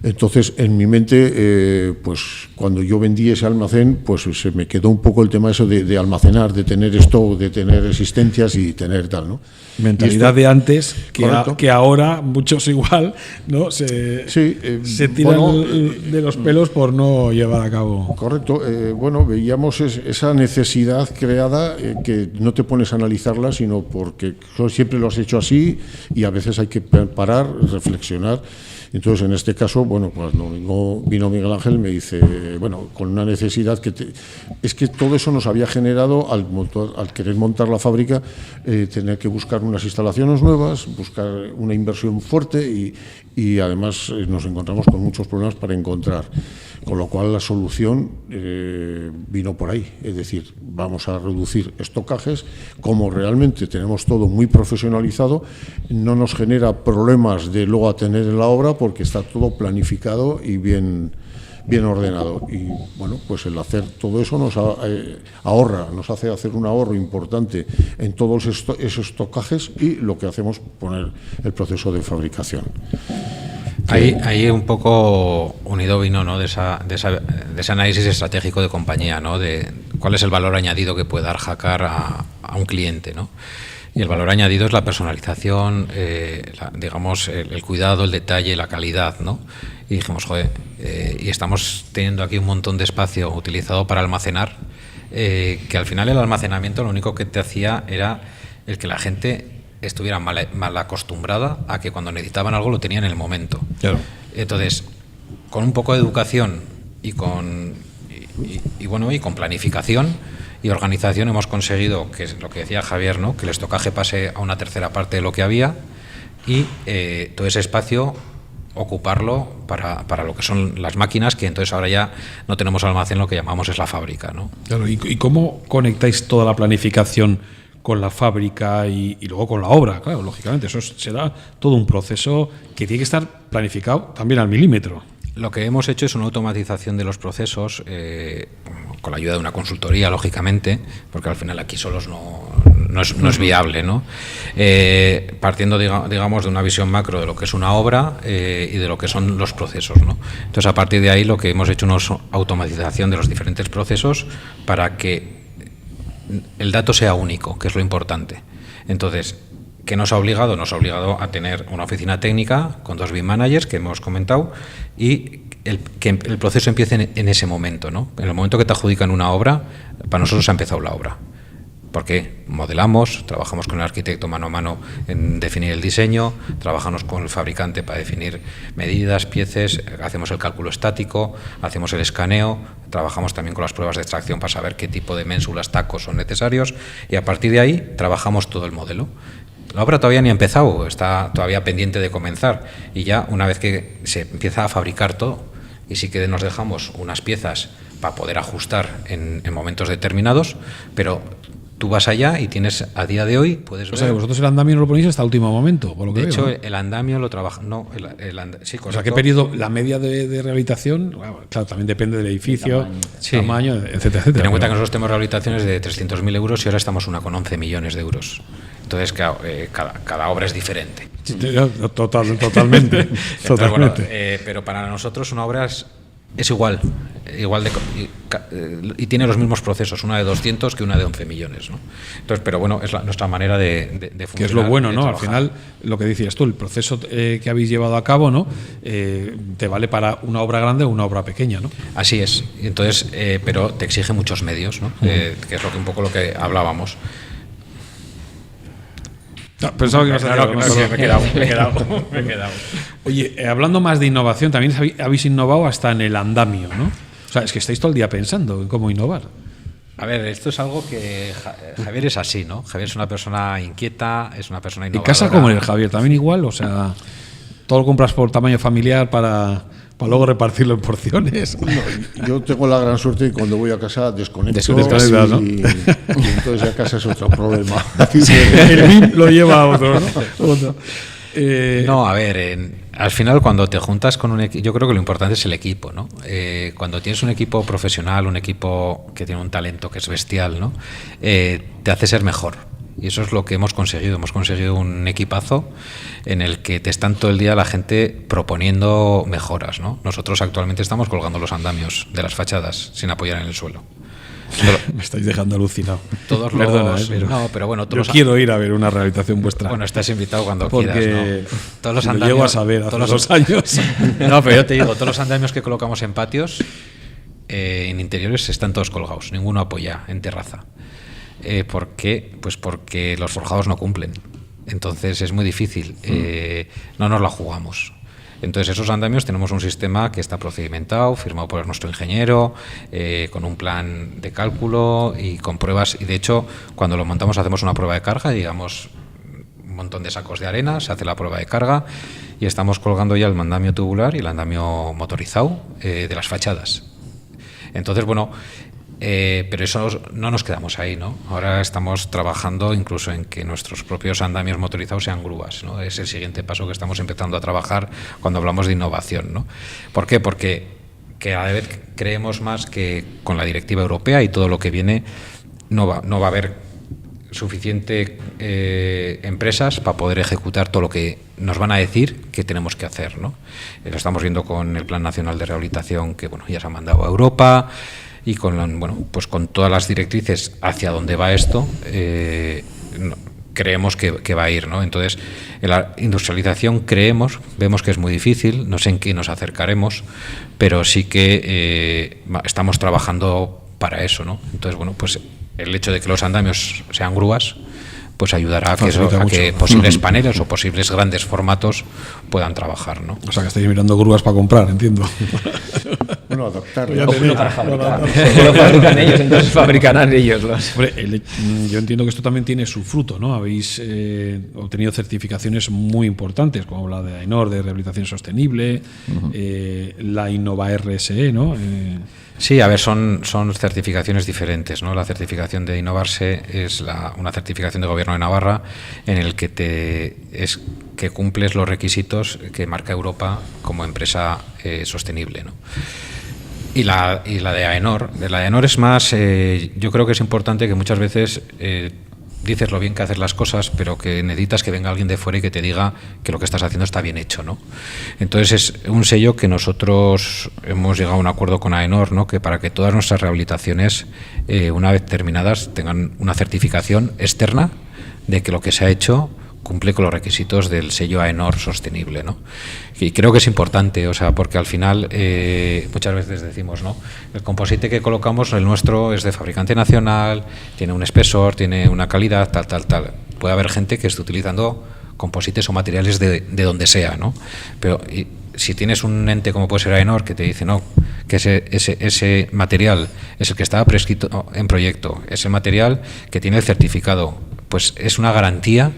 Entonces, en mi mente, pues cuando yo vendí ese almacén, pues se me quedó un poco el tema eso de almacenar, de tener stock, de tener existencias y tener tal, ¿no? Mentalidad de antes, que ahora muchos igual, ¿no? Se tiran de los pelos por no llevar a cabo. Correcto. Veíamos esa necesidad creada que no te pones a analizarla, sino porque siempre lo has hecho así y a veces hay que parar, reflexionar. Entonces, en este caso, cuando vino Miguel Ángel, me dice, con una necesidad es que todo eso nos había generado al querer montar la fábrica, tener que buscar unas instalaciones nuevas, buscar una inversión fuerte y además nos encontramos con muchos problemas para encontrar. Con lo cual la solución vino por ahí, es decir, vamos a reducir estocajes, como realmente tenemos todo muy profesionalizado, no nos genera problemas de luego a tener en la obra porque está todo planificado y bien ordenado. Y pues el hacer todo eso nos nos hace hacer un ahorro importante en todos esos estocajes y lo que hacemos poner el proceso de fabricación. Ahí un poco unido vino, ¿no? de ese análisis estratégico de compañía, ¿no? De cuál es el valor añadido que puede dar Haccar a un cliente, ¿no? Y el valor añadido es la personalización, el cuidado, el detalle, la calidad, ¿no? Y dijimos, y estamos teniendo aquí un montón de espacio utilizado para almacenar, que al final el almacenamiento lo único que te hacía era el que la gente estuviera mal acostumbrada a que cuando necesitaban algo lo tenían en el momento. Claro. Entonces, con un poco de educación y con planificación y organización hemos conseguido, que es lo que decía Javier, ¿no? Que el estocaje pase a una tercera parte de lo que había, y todo ese espacio ocuparlo para lo que son las máquinas, que entonces ahora ya no tenemos almacén, lo que llamamos es la fábrica, ¿no? Claro, ¿y cómo conectáis toda la planificación con la fábrica y luego con la obra? Claro, lógicamente, eso será todo un proceso que tiene que estar planificado también al milímetro. Lo que hemos hecho es una automatización de los procesos, con la ayuda de una consultoría, lógicamente, porque al final aquí solos no es viable, ¿no? Partiendo, digamos, de una visión macro de lo que es una obra y de lo que son los procesos, ¿no? Entonces, a partir de ahí, lo que hemos hecho es una automatización de los diferentes procesos para que el dato sea único, que es lo importante. Entonces, ¿qué nos ha obligado? Nos ha obligado a tener una oficina técnica con 2 BIM managers que hemos comentado y que el proceso empiece en ese momento, ¿no? En el momento que te adjudican una obra, para nosotros ha empezado la obra. Porque modelamos, trabajamos con el arquitecto mano a mano en definir el diseño, trabajamos con el fabricante para definir medidas, piezas, hacemos el cálculo estático, hacemos el escaneo, trabajamos también con las pruebas de extracción para saber qué tipo de ménsulas, tacos son necesarios y a partir de ahí trabajamos todo el modelo. La obra todavía ni ha empezado, está todavía pendiente de comenzar y ya una vez que se empieza a fabricar todo y sí que nos dejamos unas piezas para poder ajustar en momentos determinados, pero tú vas allá y tienes, a día de hoy, puedes ver... O sea, que vosotros el andamio no lo ponéis hasta el último momento, por lo que De hecho, veo, ¿no? el andamio lo trabaja... No, sí, O sea, ¿qué periodo, la media de rehabilitación? Claro, también depende del edificio, tamaño, etcétera, etcétera. Ten en cuenta que nosotros tenemos rehabilitaciones de 300.000 euros y ahora estamos con 11 millones de euros. Entonces, cada obra es diferente. Totalmente. Entonces, Totalmente. bueno, pero para nosotros una obra es igual y tiene los mismos procesos, una de 200 que una de 11 millones, ¿no? Entonces, pero bueno, es nuestra manera de funcionar. Que es lo bueno, ¿no? Al trabajar. final, lo que decías tú, el proceso que habéis llevado a cabo, ¿no? Te vale para una obra grande o una obra pequeña, ¿no? Así es. Entonces, pero te exige muchos medios, ¿no? Que es un poco lo que hablábamos. No, pensaba que ibas a decir algo, me he quedado. Oye, hablando más de innovación, también habéis innovado hasta en el andamio, ¿no? O sea, es que estáis todo el día pensando en cómo innovar. A ver, esto es algo que Javier es así, ¿no? Javier es una persona inquieta, es una persona innovadora. ¿En casa cómo eres, Javier? ¿También igual? O sea, ¿todo lo compras por tamaño familiar para luego repartirlo en porciones? No, yo tengo la gran suerte de que cuando voy a casa desconecto Desconectas, ¿no? y entonces ya casa es otro problema. El BIM lo lleva a otro, ¿no? No, a ver, al final cuando te juntas con un equipo, yo creo que lo importante es el equipo, ¿no? Cuando tienes un equipo profesional, un equipo que tiene un talento que es bestial, ¿no? Te hace ser mejor. Y eso es lo que hemos conseguido. Hemos conseguido un equipazo en el que te están todo el día la gente proponiendo mejoras, ¿no? Nosotros actualmente estamos colgando los andamios de las fachadas sin apoyar en el suelo. Me estáis dejando alucinado. Todos Perdona, los, pero no, pero bueno, yo quiero ir a ver una rehabilitación vuestra. Bueno, estás invitado cuando porque quieras, ¿no? Todos los lo andamios, llego a saber hace todos 2 años. No, pero yo te digo, todos los andamios que colocamos en patios, en interiores, están todos colgados. Ninguno apoya en terraza. ¿Por qué? Pues porque los forjados no cumplen. Entonces es muy difícil. No nos la jugamos. Entonces esos andamios tenemos un sistema que está procedimentado, firmado por nuestro ingeniero, con un plan de cálculo y con pruebas. Y de hecho, cuando lo montamos hacemos una prueba de carga, digamos un montón de sacos de arena, se hace la prueba de carga y estamos colgando ya el andamio tubular y el andamio motorizado de las fachadas. Entonces, bueno, pero eso no nos quedamos ahí, ¿no? Ahora estamos trabajando incluso en que nuestros propios andamios motorizados sean grúas, ¿no? Es el siguiente paso que estamos empezando a trabajar cuando hablamos de innovación, ¿no? ¿Por qué? Porque cada vez creemos más que con la directiva europea y todo lo que viene no va a haber suficiente empresas para poder ejecutar todo lo que nos van a decir que tenemos que hacer, ¿no? Lo estamos viendo con el Plan Nacional de Rehabilitación que ya se ha mandado a Europa y pues con todas las directrices hacia dónde va esto, creemos que va a ir, ¿no? Entonces, en la industrialización vemos que es muy difícil, no sé en qué nos acercaremos, pero sí que estamos trabajando para eso, ¿no? Entonces, bueno, pues el hecho de que los andamios sean grúas, pues ayudará a que, Facilita mucho. posibles paneles o posibles grandes formatos puedan trabajar, ¿no? O sea, que estáis mirando grúas para comprar, entiendo. Bueno, adaptar. Ya O tenéis. para fabricar. Si lo fabrican ellos, entonces fabricarán ellos los. Hombre, yo entiendo que esto también tiene su fruto, ¿no? Habéis obtenido certificaciones muy importantes, como la de AENOR, de rehabilitación sostenible, la Innova RSE, ¿no? Sí, a ver, son certificaciones diferentes, ¿no? La certificación de Innovarse es una certificación de Gobierno de Navarra en el que que cumples los requisitos que marca Europa como empresa sostenible, ¿no? Y la de AENOR. De la AENOR es más, yo creo que es importante que muchas veces dices lo bien que haces las cosas, pero que necesitas que venga alguien de fuera y que te diga que lo que estás haciendo está bien hecho, ¿no? Entonces es un sello que nosotros hemos llegado a un acuerdo con AENOR, ¿no? Que para que todas nuestras rehabilitaciones, una vez terminadas, tengan una certificación externa de que lo que se ha hecho cumple con los requisitos del sello AENOR sostenible, ¿no? Y creo que es importante, o sea, porque al final muchas veces decimos, ¿no? El composite que colocamos, el nuestro, es de fabricante nacional, tiene un espesor, tiene una calidad, tal. Puede haber gente que esté utilizando composites o materiales de donde sea, ¿no? Pero si tienes un ente como puede ser AENOR que te dice, no, que ese material es el que estaba prescrito en proyecto, es el material que tiene el certificado, pues es una garantía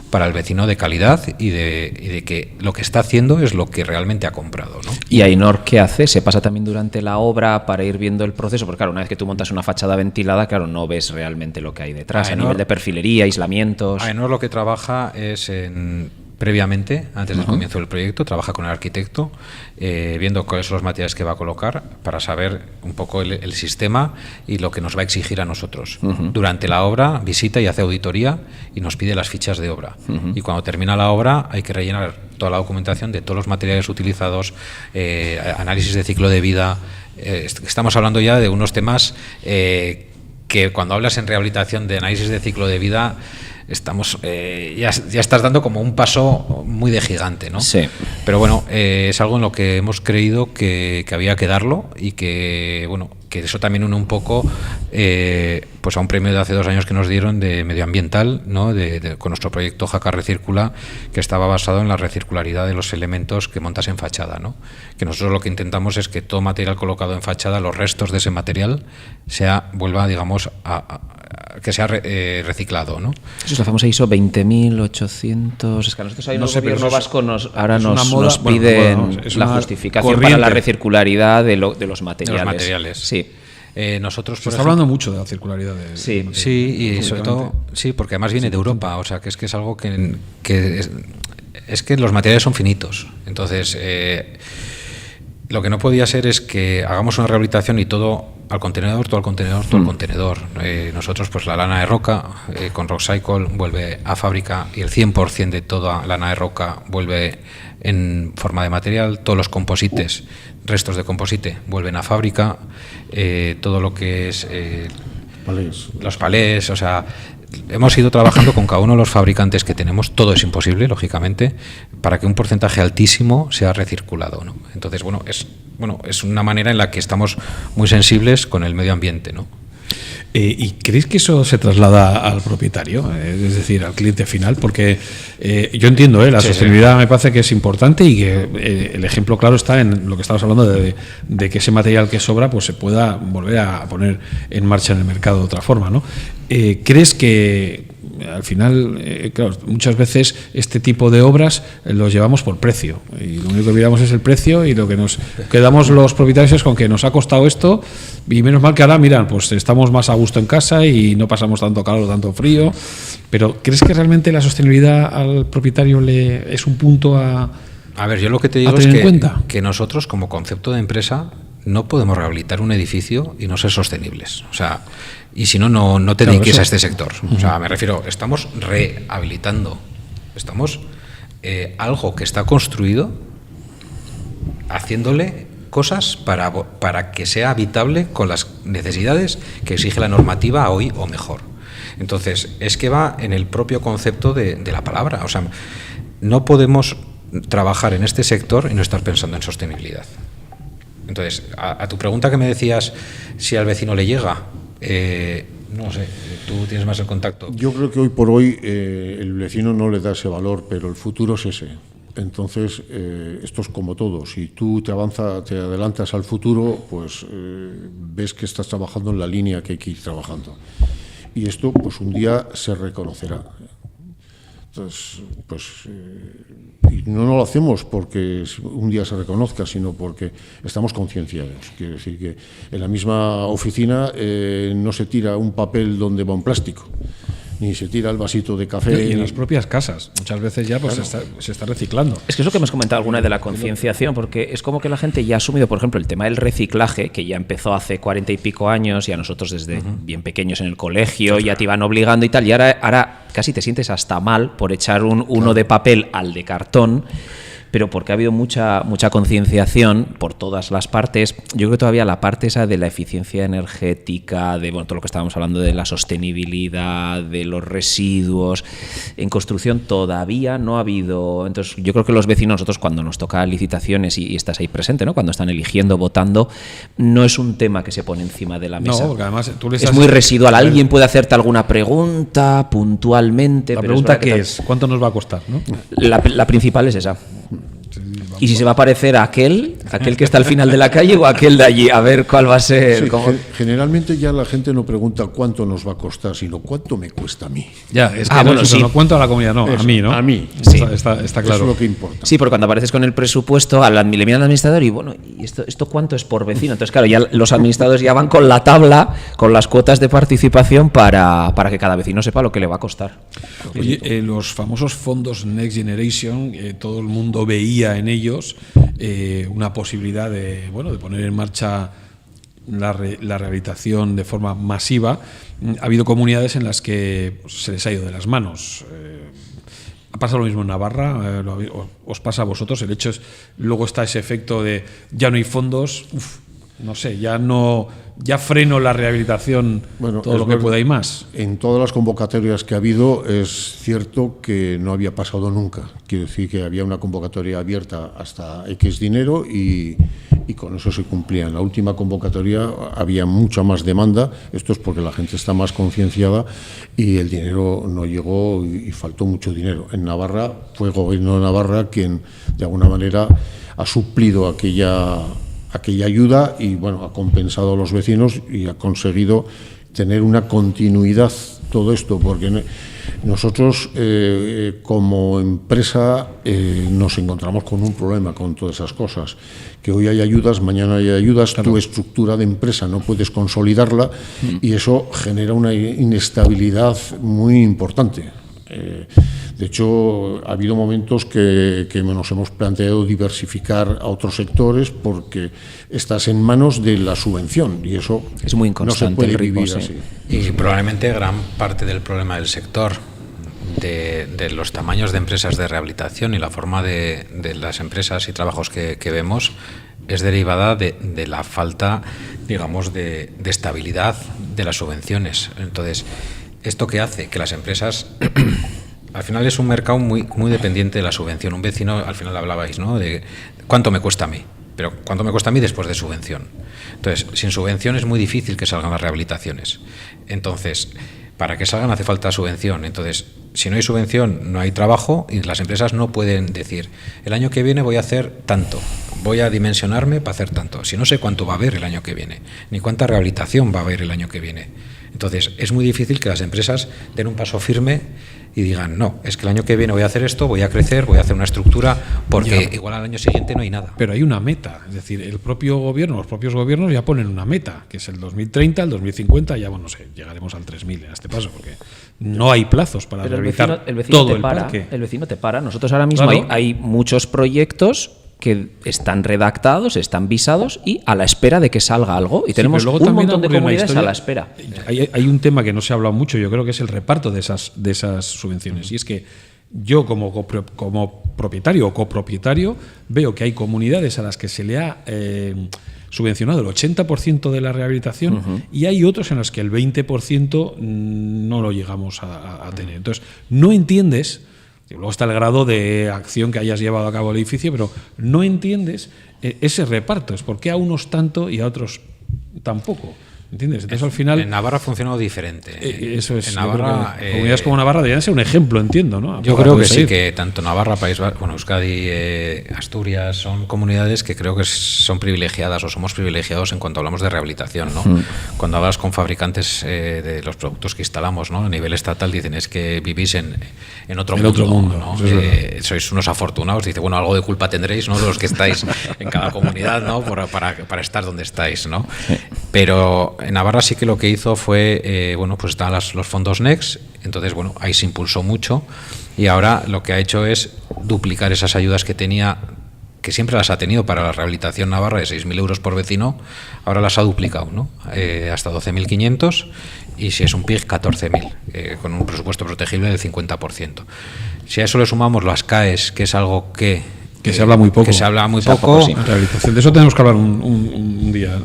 para el vecino de calidad y de que lo que está haciendo es lo que realmente ha comprado, ¿no? ¿Y AENOR qué hace? ¿Se pasa también durante la obra para ir viendo el proceso? Porque claro, una vez que tú montas una fachada ventilada, claro, no ves realmente lo que hay detrás, a nivel de perfilería, aislamientos. AENOR lo que trabaja es previamente, antes del comienzo del proyecto, trabaja con el arquitecto, viendo cuáles son los materiales que va a colocar para saber un poco el sistema y lo que nos va a exigir a nosotros. Durante la obra visita y hace auditoría y nos pide las fichas de obra. Y cuando termina la obra hay que rellenar toda la documentación de todos los materiales utilizados, análisis de ciclo de vida. Estamos hablando ya de unos temas que cuando hablas en rehabilitación de análisis de ciclo de vida, ya estás dando como un paso muy de gigante, ¿no? Sí. Pero bueno, es algo en lo que hemos creído que había que darlo y que, bueno, que eso también une un poco pues a un premio de hace 2 años que nos dieron de medioambiental, ¿no? Con nuestro proyecto Jaca Recircula, que estaba basado en la recircularidad de los elementos que montas en fachada, ¿no? Que nosotros lo que intentamos es que todo material colocado en fachada, los restos de ese material, vuelva, digamos, que sea reciclado, ¿no? Eso es la famosa ISO 20.800. Es que a nosotros ahí en el gobierno vasco nos piden la justificación para la recircularidad de los materiales. De los materiales. Sí. Nosotros Se está hablando mucho de la circularidad. Sí, y sobre todo, sí, porque además viene de Europa, o sea, que es algo que es que los materiales son finitos. Entonces, lo que no podía ser es que hagamos una rehabilitación y todo al contenedor. Nosotros, pues la lana de roca con Rockcycle vuelve a fábrica y el 100% de toda lana de roca vuelve en forma de material. Todos los composites, restos de composite, vuelven a fábrica. Todo lo que es los palés, o sea, hemos ido trabajando con cada uno de los fabricantes que tenemos. Todo es imposible, lógicamente, para que un porcentaje altísimo sea recirculado, ¿no? Entonces, es una manera en la que estamos muy sensibles con el medio ambiente, ¿no? ¿Y creéis que eso se traslada al propietario, es decir, al cliente final? Porque yo entiendo, la sostenibilidad me parece que es importante y que el ejemplo claro está en lo que estabas hablando de que ese material que sobra pues se pueda volver a poner en marcha en el mercado de otra forma, ¿no? ¿Crees que al final, claro, muchas veces este tipo de obras los llevamos por precio y lo único que miramos es el precio y lo que nos quedamos los propietarios es con que nos ha costado esto y menos mal que ahora, miran, pues estamos más a gusto en casa y no pasamos tanto calor, tanto frío, pero ¿crees que realmente la sostenibilidad al propietario es un punto a ver, yo lo que te digo es que nosotros como concepto de empresa no podemos rehabilitar un edificio y no ser sostenibles, o sea, y si no te dediques a este sector. O sea, me refiero, estamos rehabilitando, estamos algo que está construido, haciéndole cosas para que sea habitable con las necesidades que exige la normativa hoy o mejor. Entonces, es que va en el propio concepto de la palabra. O sea, no podemos trabajar en este sector y no estar pensando en sostenibilidad. Entonces, a tu pregunta que me decías, si al vecino le llega, No sé, tú tienes más el contacto. Yo creo que hoy por hoy el vecino no le da ese valor, pero el futuro es ese. Entonces, esto es como todo. Si tú te adelantas al futuro, pues ves que estás trabajando en la línea que hay que ir trabajando. Y esto, pues un día se reconocerá. Entonces, pues, y no lo hacemos porque un día se reconozca, sino porque estamos concienciados. Quiere decir que en la misma oficina no se tira un papel donde va un plástico, ni se tira el vasito de café. Y en las propias casas. Muchas veces ya pues, claro, se está reciclando. Es que es lo que hemos comentado alguna vez de la concienciación, porque es como que la gente ya ha asumido, por ejemplo, el tema del reciclaje, que ya empezó hace 40 y pico años, y a nosotros desde bien pequeños en el colegio ya te iban obligando y tal, y ahora casi te sientes hasta mal por echar uno de papel al de cartón, pero porque ha habido mucha concienciación por todas las partes. Yo creo que todavía la parte esa de la eficiencia energética, de todo lo que estábamos hablando de la sostenibilidad, de los residuos, en construcción todavía no ha habido. Entonces yo creo que los vecinos, nosotros cuando nos toca licitaciones y estás ahí presente, ¿no? Cuando están eligiendo, votando, no es un tema que se pone encima de la mesa. No, porque además tú es muy residual. Alguien puede hacerte alguna pregunta puntualmente. La pregunta ¿qué es? ¿Cuánto nos va a costar? ¿No? La principal es esa. Y si se va a parecer a aquel que está al final de la calle o aquel de allí, a ver cuál va a ser. Sí, generalmente ya la gente no pregunta cuánto nos va a costar, sino cuánto me cuesta a mí. Ya, es que bueno, sí. No cuento a la comunidad, no, eso, a mí, ¿no? A mí. Sí. Está claro. Eso es lo que importa. Sí, porque cuando apareces con el presupuesto, le miran al administrador y bueno, ¿y esto cuánto es por vecino? Entonces, claro, ya los administradores ya van con la tabla, con las cuotas de participación para que cada vecino sepa lo que le va a costar. Oye, los famosos fondos Next Generation, todo el mundo veía en ellos una posibilidad de poner en marcha la rehabilitación de forma masiva. Ha habido comunidades en las que se les ha ido de las manos. Ha pasado lo mismo en Navarra, os pasa a vosotros. El hecho es, luego está ese efecto de ya no hay fondos, no sé, ya freno la rehabilitación, todo lo que pueda y más. En todas las convocatorias que ha habido es cierto que no había pasado nunca. Quiero decir que había una convocatoria abierta hasta X dinero y con eso se cumplía. En la última convocatoria había mucha más demanda. Esto es porque la gente está más concienciada y el dinero no llegó y faltó mucho dinero. En Navarra fue el gobierno de Navarra quien de alguna manera ha suplido aquella ayuda y ha compensado a los vecinos y ha conseguido tener una continuidad todo esto, porque nosotros como empresa nos encontramos con un problema con todas esas cosas, que hoy hay ayudas, mañana hay ayudas, claro. Tu estructura de empresa no puedes consolidarla y eso genera una inestabilidad muy importante. De hecho, ha habido momentos que nos hemos planteado diversificar a otros sectores porque estás en manos de la subvención y eso es muy inconstante, no se puede el ritmo, vivir sí. así. Y probablemente gran parte del problema del sector, de los tamaños de empresas de rehabilitación y la forma de las empresas y trabajos que vemos es derivada de la falta, digamos, de estabilidad de las subvenciones. Entonces, ¿esto qué hace? Que las empresas... Al final es un mercado muy dependiente de la subvención. Un vecino, al final hablabais, ¿no? De cuánto me cuesta a mí, pero cuánto me cuesta a mí después de subvención. Entonces, sin subvención es muy difícil que salgan las rehabilitaciones. Entonces, para que salgan hace falta subvención. Entonces, si no hay subvención, no hay trabajo y las empresas no pueden decir, el año que viene voy a hacer tanto, voy a dimensionarme para hacer tanto. Si no sé cuánto va a haber el año que viene, ni cuánta rehabilitación va a haber el año que viene. Entonces, es muy difícil que las empresas den un paso firme y digan, no, es que el año que viene voy a hacer esto, voy a crecer, voy a hacer una estructura, porque igual al año siguiente no hay nada. Pero hay una meta, es decir, los propios gobiernos ya ponen una meta, que es el 2030, el 2050, ya llegaremos al 3000 en este paso, porque no hay plazos para rehabilitar todo el parque. El vecino te para. Nosotros ahora mismo hay muchos proyectos que están redactados, están visados y a la espera de que salga algo. Y tenemos un montón de comunidades a la espera. Hay un tema que no se ha hablado mucho, yo creo que es el reparto de esas subvenciones. Y es que yo como propietario o copropietario veo que hay comunidades a las que se le ha subvencionado el 80% de la rehabilitación y hay otros en los que el 20% no lo llegamos a tener. Entonces, no entiendes... Luego está el grado de acción que hayas llevado a cabo el edificio, pero no entiendes ese reparto. Es por qué a unos tanto y a otros tampoco. ¿Entiendes? Entonces al final... En Navarra ha funcionado diferente. Eso es. En Navarra... comunidades como Navarra deberían ser un ejemplo, entiendo, ¿no? Yo creo que sí, que tanto Navarra, País Vasco, Euskadi, Asturias, son comunidades que creo que son privilegiadas o somos privilegiados en cuanto hablamos de rehabilitación, ¿no? Cuando hablas con fabricantes de los productos que instalamos, ¿no? A nivel estatal dicen es que vivís en otro mundo, ¿no? Sois unos afortunados. Dice, bueno, algo de culpa tendréis, ¿no? De los que estáis en cada comunidad, ¿no? Para estar donde estáis, ¿no? Pero en Navarra sí que lo que hizo fue, pues estaban los fondos Next, entonces, ahí se impulsó mucho y ahora lo que ha hecho es duplicar esas ayudas que tenía, que siempre las ha tenido para la rehabilitación navarra de 6.000 euros por vecino, ahora las ha duplicado, ¿no? Hasta 12.500 y si es un PIG, 14.000, con un presupuesto protegible del 50%. Si a eso le sumamos las CAES, que es algo que se habla muy poco. Que se habla muy poco. Sí. Rehabilitación. De eso tenemos que hablar un día.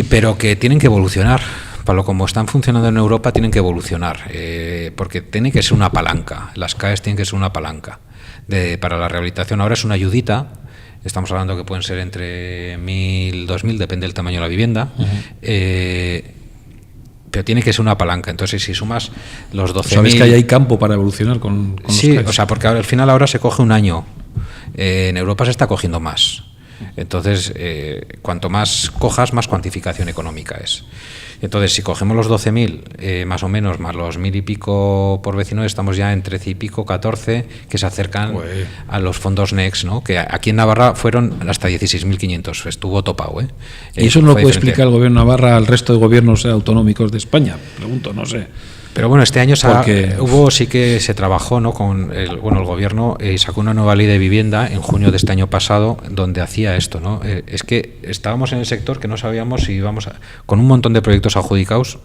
Pero que tienen que evolucionar. Para lo como están funcionando en Europa, tienen que evolucionar. Porque tiene que ser una palanca. Las CAES tienen que ser una palanca para la rehabilitación. Ahora es una ayudita. Estamos hablando que pueden ser entre 1.000, 2.000, depende del tamaño de la vivienda. Pero tiene que ser una palanca. Entonces, si sumas los 12.000... ¿Sabes que ahí hay campo para evolucionar con los CAES? O sea, porque al final ahora se coge un año. En Europa se está cogiendo más. Entonces, cuanto más cojas, más cuantificación económica es. Entonces, si cogemos los 12.000, más o menos, más los 1.000 y pico por vecino, estamos ya en 13 y pico, 14, que se acercan a los fondos Next, ¿no? Que aquí en Navarra fueron hasta 16.500, estuvo topado. ¿Y eso no lo puede explicar el gobierno de Navarra al resto de gobiernos autonómicos de España? Pregunto, no sé. Pero este año sí que se trabajó, ¿no? Con el gobierno sacó una nueva ley de vivienda en junio de este año pasado donde hacía esto, ¿no? Es que estábamos en el sector que no sabíamos si íbamos con un montón de proyectos adjudicados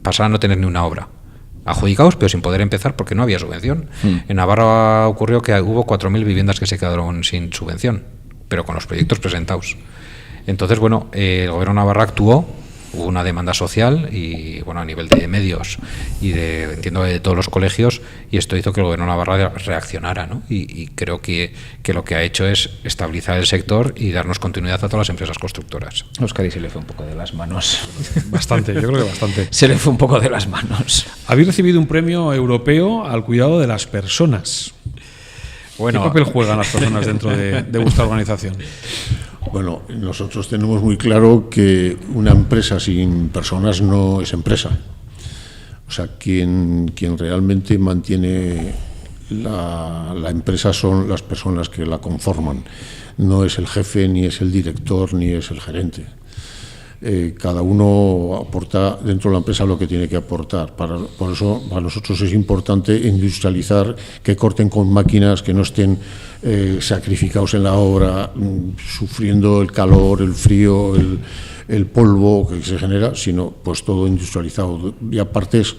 pasar a no tener ni una obra. Adjudicados, pero sin poder empezar porque no había subvención. En Navarra ocurrió que hubo 4.000 viviendas que se quedaron sin subvención, pero con los proyectos presentados. Entonces, el gobierno de Navarra actuó. Hubo una demanda social y a nivel de medios y entiendo de todos los colegios, y esto hizo que el gobierno de Navarra reaccionara, ¿no? Y creo que lo que ha hecho es estabilizar el sector y darnos continuidad a todas las empresas constructoras. Óscar, se le fue un poco de las manos. Bastante, yo creo que bastante. Se le fue un poco de las manos. Habéis recibido un premio europeo al cuidado de las personas. ¿Qué papel juegan las personas dentro de vuestra organización? Bueno, nosotros tenemos muy claro que una empresa sin personas no es empresa. O sea, quien realmente mantiene la empresa son las personas que la conforman. No es el jefe, ni es el director, ni es el gerente. Cada uno aporta dentro de la empresa lo que tiene que aportar. Por eso para nosotros es importante industrializar, que corten con máquinas, que no estén sacrificados en la obra, sufriendo el calor, el frío, el polvo que se genera, sino pues todo industrializado. Y aparte es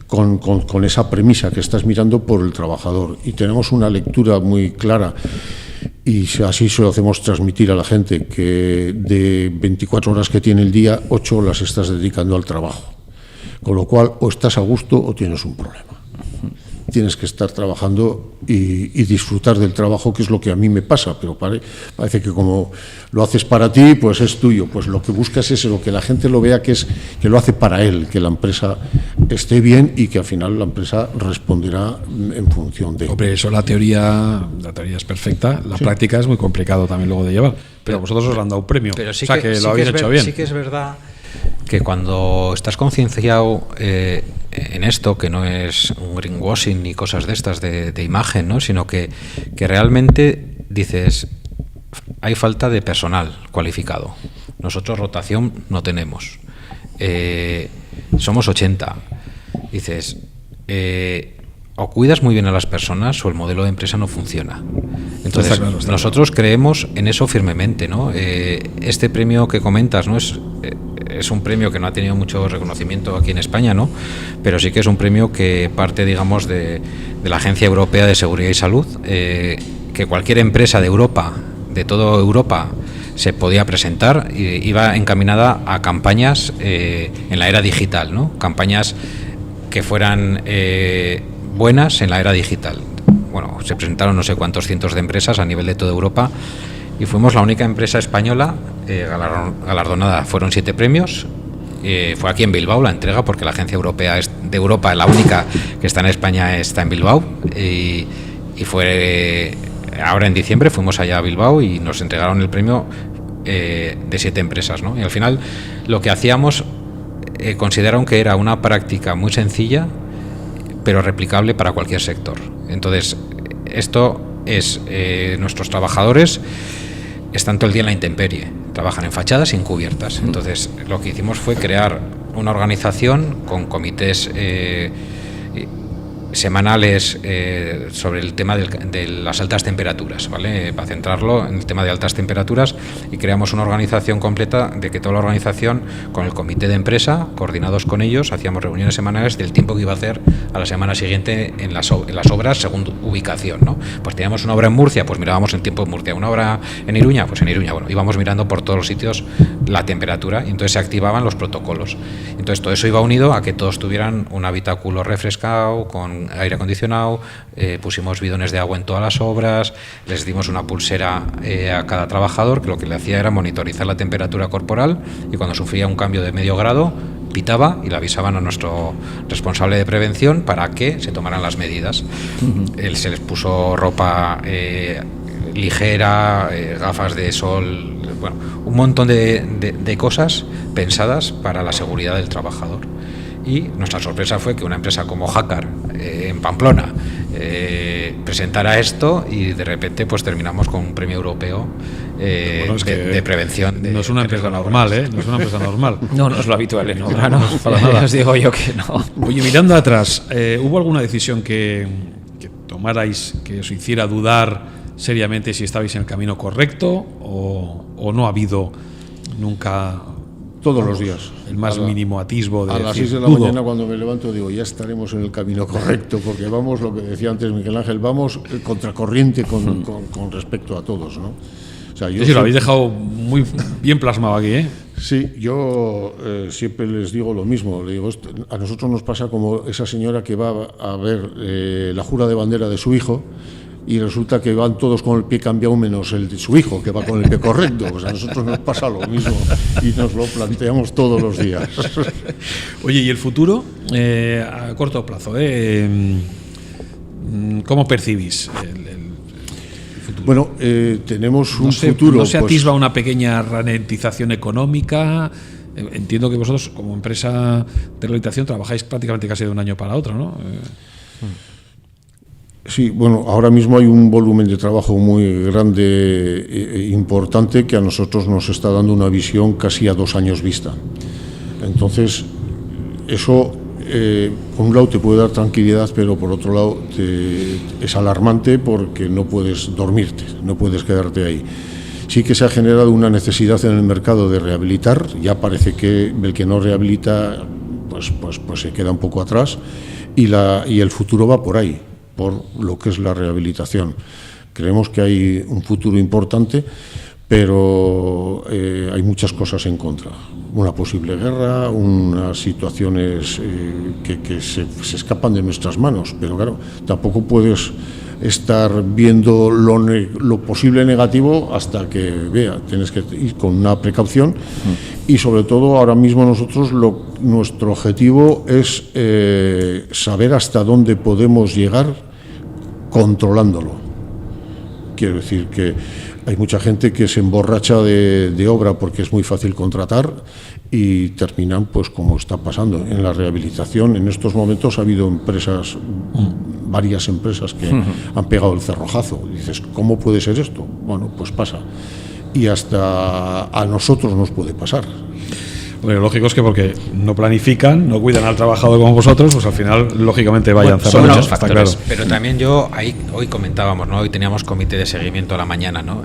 con esa premisa que estás mirando por el trabajador. Y tenemos una lectura muy clara, y así se lo hacemos transmitir a la gente, que de 24 horas que tiene el día, 8 las estás dedicando al trabajo. Con lo cual, o estás a gusto o tienes un problema. Tienes que estar trabajando y disfrutar del trabajo, que es lo que a mí me pasa, pero parece que como lo haces para ti, pues es tuyo. Pues lo que buscas es lo que la gente lo vea, que lo hace para él, que la empresa esté bien y que al final la empresa responderá en función de... Hombre, eso la teoría es perfecta, la práctica es muy complicado también luego de llevar, pero vosotros os han dado un premio, pero sí, o sea que lo habéis hecho bien. Sí que es verdad que cuando estás concienciado en esto, que no es un greenwashing ni cosas de estas de imagen, ¿no? Sino que realmente dices, hay falta de personal cualificado. Nosotros rotación no tenemos. Somos 80. Dices, o cuidas muy bien a las personas o el modelo de empresa no funciona. Entonces, está claro. Nosotros creemos en eso firmemente, ¿no? Este premio que comentas, ¿no? Es un premio que no ha tenido mucho reconocimiento aquí en España, ¿no? Pero sí que es un premio que parte, digamos, de la Agencia Europea de Seguridad y Salud, que cualquier empresa de Europa, de toda Europa, se podía presentar, y iba encaminada a campañas en la era digital, ¿no? Campañas que fueran buenas en la era digital. Bueno, se presentaron no sé cuántos cientos de empresas a nivel de toda Europa, y fuimos la única empresa española galardonada. Fueron 7 premios, fue aquí en Bilbao la entrega, porque la agencia europea de Europa, la única que está en España, está en Bilbao, y fue ahora en diciembre, fuimos allá a Bilbao y nos entregaron el premio de 7 empresas, ¿no? Y al final lo que hacíamos, consideraron que era una práctica muy sencilla pero replicable para cualquier sector. Entonces, esto es, nuestros trabajadores están todo el día en la intemperie, trabajan en fachadas y en cubiertas. Entonces, lo que hicimos fue crear una organización con comités semanales sobre el tema de las altas temperaturas, ¿vale? Para centrarlo en el tema de altas temperaturas, y creamos una organización completa de que toda la organización, con el comité de empresa, coordinados con ellos, hacíamos reuniones semanales del tiempo que iba a hacer a la semana siguiente en las obras según ubicación, ¿no? Pues teníamos una obra en Murcia, pues mirábamos el tiempo en Murcia, una obra en Iruña, pues en Iruña, bueno, íbamos mirando por todos los sitios la temperatura, y entonces se activaban los protocolos. Entonces todo eso iba unido a que todos tuvieran un habitáculo refrescado, con aire acondicionado, pusimos bidones de agua en todas las obras, les dimos una pulsera a cada trabajador, que lo que le hacía era monitorizar la temperatura corporal, y cuando sufría un cambio de medio grado pitaba y le avisaban a nuestro responsable de prevención para que se tomaran las medidas. Se les puso ropa ligera, gafas de sol, bueno, un montón de cosas pensadas para la seguridad del trabajador. Y nuestra sorpresa fue que una empresa como Jácar, en Pamplona, presentara esto, y de repente pues terminamos con un premio europeo de prevención. No es una empresa normal, ¿eh? No es una empresa normal. No es lo habitual en obra, ¿no? Para nada. Os digo yo que no. Oye, mirando atrás, ¿hubo alguna decisión que tomarais que os hiciera dudar seriamente si estabais en el camino correcto, o no ha habido nunca... Todos los días. El más mínimo atisbo de a las 6 de la mañana, cuando me levanto, digo, ya estaremos en el camino correcto, porque vamos, lo que decía antes Miguel Ángel, vamos contracorriente con respecto a todos, ¿no? O sea, yo lo habéis dejado muy bien plasmado aquí, ¿eh? Sí, yo siempre les digo lo mismo. Le digo, a nosotros nos pasa como esa señora que va a ver la jura de bandera de su hijo, y resulta que van todos con el pie cambiado menos el de su hijo, que va con el pie correcto. Pues a nosotros nos pasa lo mismo y nos lo planteamos todos los días. Oye, ¿y el futuro? A corto plazo, ¿cómo percibís el futuro? Bueno, tenemos un futuro... ¿No se atisba una pequeña ralentización económica? Entiendo que vosotros, como empresa de rehabilitación, trabajáis prácticamente casi de un año para otro, ¿no? Sí, bueno, ahora mismo hay un volumen de trabajo muy grande, importante, que a nosotros nos está dando una visión casi a 2 años vista. Entonces, eso, por un lado te puede dar tranquilidad, pero por otro lado es alarmante, porque no puedes dormirte, no puedes quedarte ahí. Sí que se ha generado una necesidad en el mercado de rehabilitar, ya parece que el que no rehabilita pues se queda un poco atrás, y el futuro va por ahí, por lo que es la rehabilitación. Creemos que hay un futuro importante, pero hay muchas cosas en contra. Una posible guerra, unas situaciones que se escapan de nuestras manos, pero claro, tampoco puedes estar viendo lo posible negativo hasta que vea. Tienes que ir con una precaución, y sobre todo ahora mismo nosotros nuestro objetivo es saber hasta dónde podemos llegar controlándolo. Quiero decir que hay mucha gente que se emborracha de obra porque es muy fácil contratar, y terminan pues como está pasando en la rehabilitación. En estos momentos ha habido varias empresas que han pegado el cerrojazo. Y dices, ¿cómo puede ser esto? Bueno, pues pasa. Y hasta a nosotros nos puede pasar. Bueno, lógico es que porque no planifican, no cuidan al trabajador como vosotros, pues al final lógicamente vayan cerrando. Son muchos factores, claro. Pero también hoy comentábamos, ¿no? Hoy teníamos comité de seguimiento a la mañana, ¿no?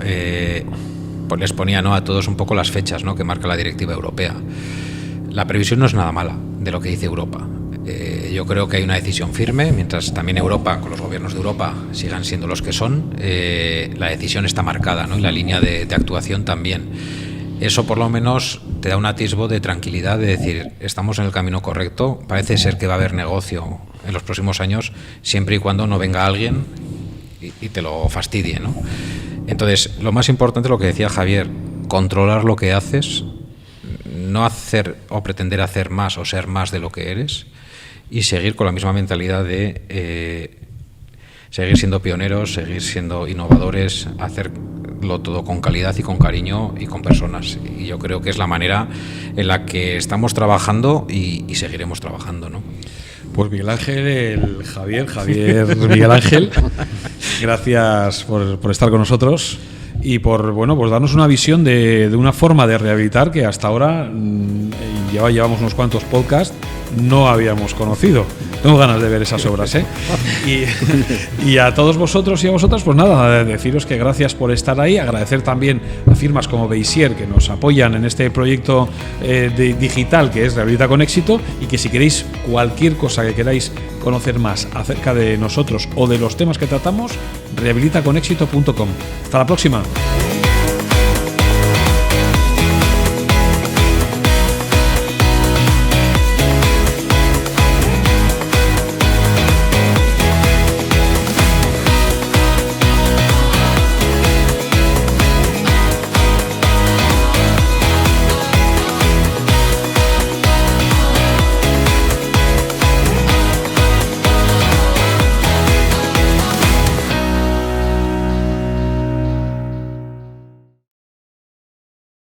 Pues les ponía, ¿no?, a todos un poco las fechas, ¿no?, que marca la directiva europea. La previsión no es nada mala de lo que dice Europa. Yo creo que hay una decisión firme, mientras también Europa, con los gobiernos de Europa, sigan siendo los que son, la decisión está marcada, ¿no?, y la línea de actuación también. Eso por lo menos te da un atisbo de tranquilidad, de decir, estamos en el camino correcto. Parece ser que va a haber negocio en los próximos años, siempre y cuando no venga alguien y te lo fastidie, ¿no? Entonces, lo más importante es lo que decía Javier, controlar lo que haces. no hacer o pretender hacer más o ser más de lo que eres, y seguir con la misma mentalidad de seguir siendo pioneros, seguir siendo innovadores, hacerlo todo con calidad y con cariño y con personas. Y yo creo que es la manera en la que estamos trabajando y seguiremos trabajando, ¿no? Pues Miguel Ángel, Javier Miguel Ángel, gracias por estar con nosotros y por pues darnos una visión de una forma de rehabilitar que hasta ahora llevamos unos cuantos podcasts, no habíamos conocido. Tengo ganas de ver esas obras, ¿eh? Y a todos vosotros y a vosotras, pues nada, deciros que gracias por estar ahí, agradecer también a firmas como Beisier que nos apoyan en este proyecto digital que es Rehabilita con Éxito, y que si queréis cualquier cosa que queráis conocer más acerca de nosotros o de los temas que tratamos, rehabilitaconexito.com. Hasta la próxima.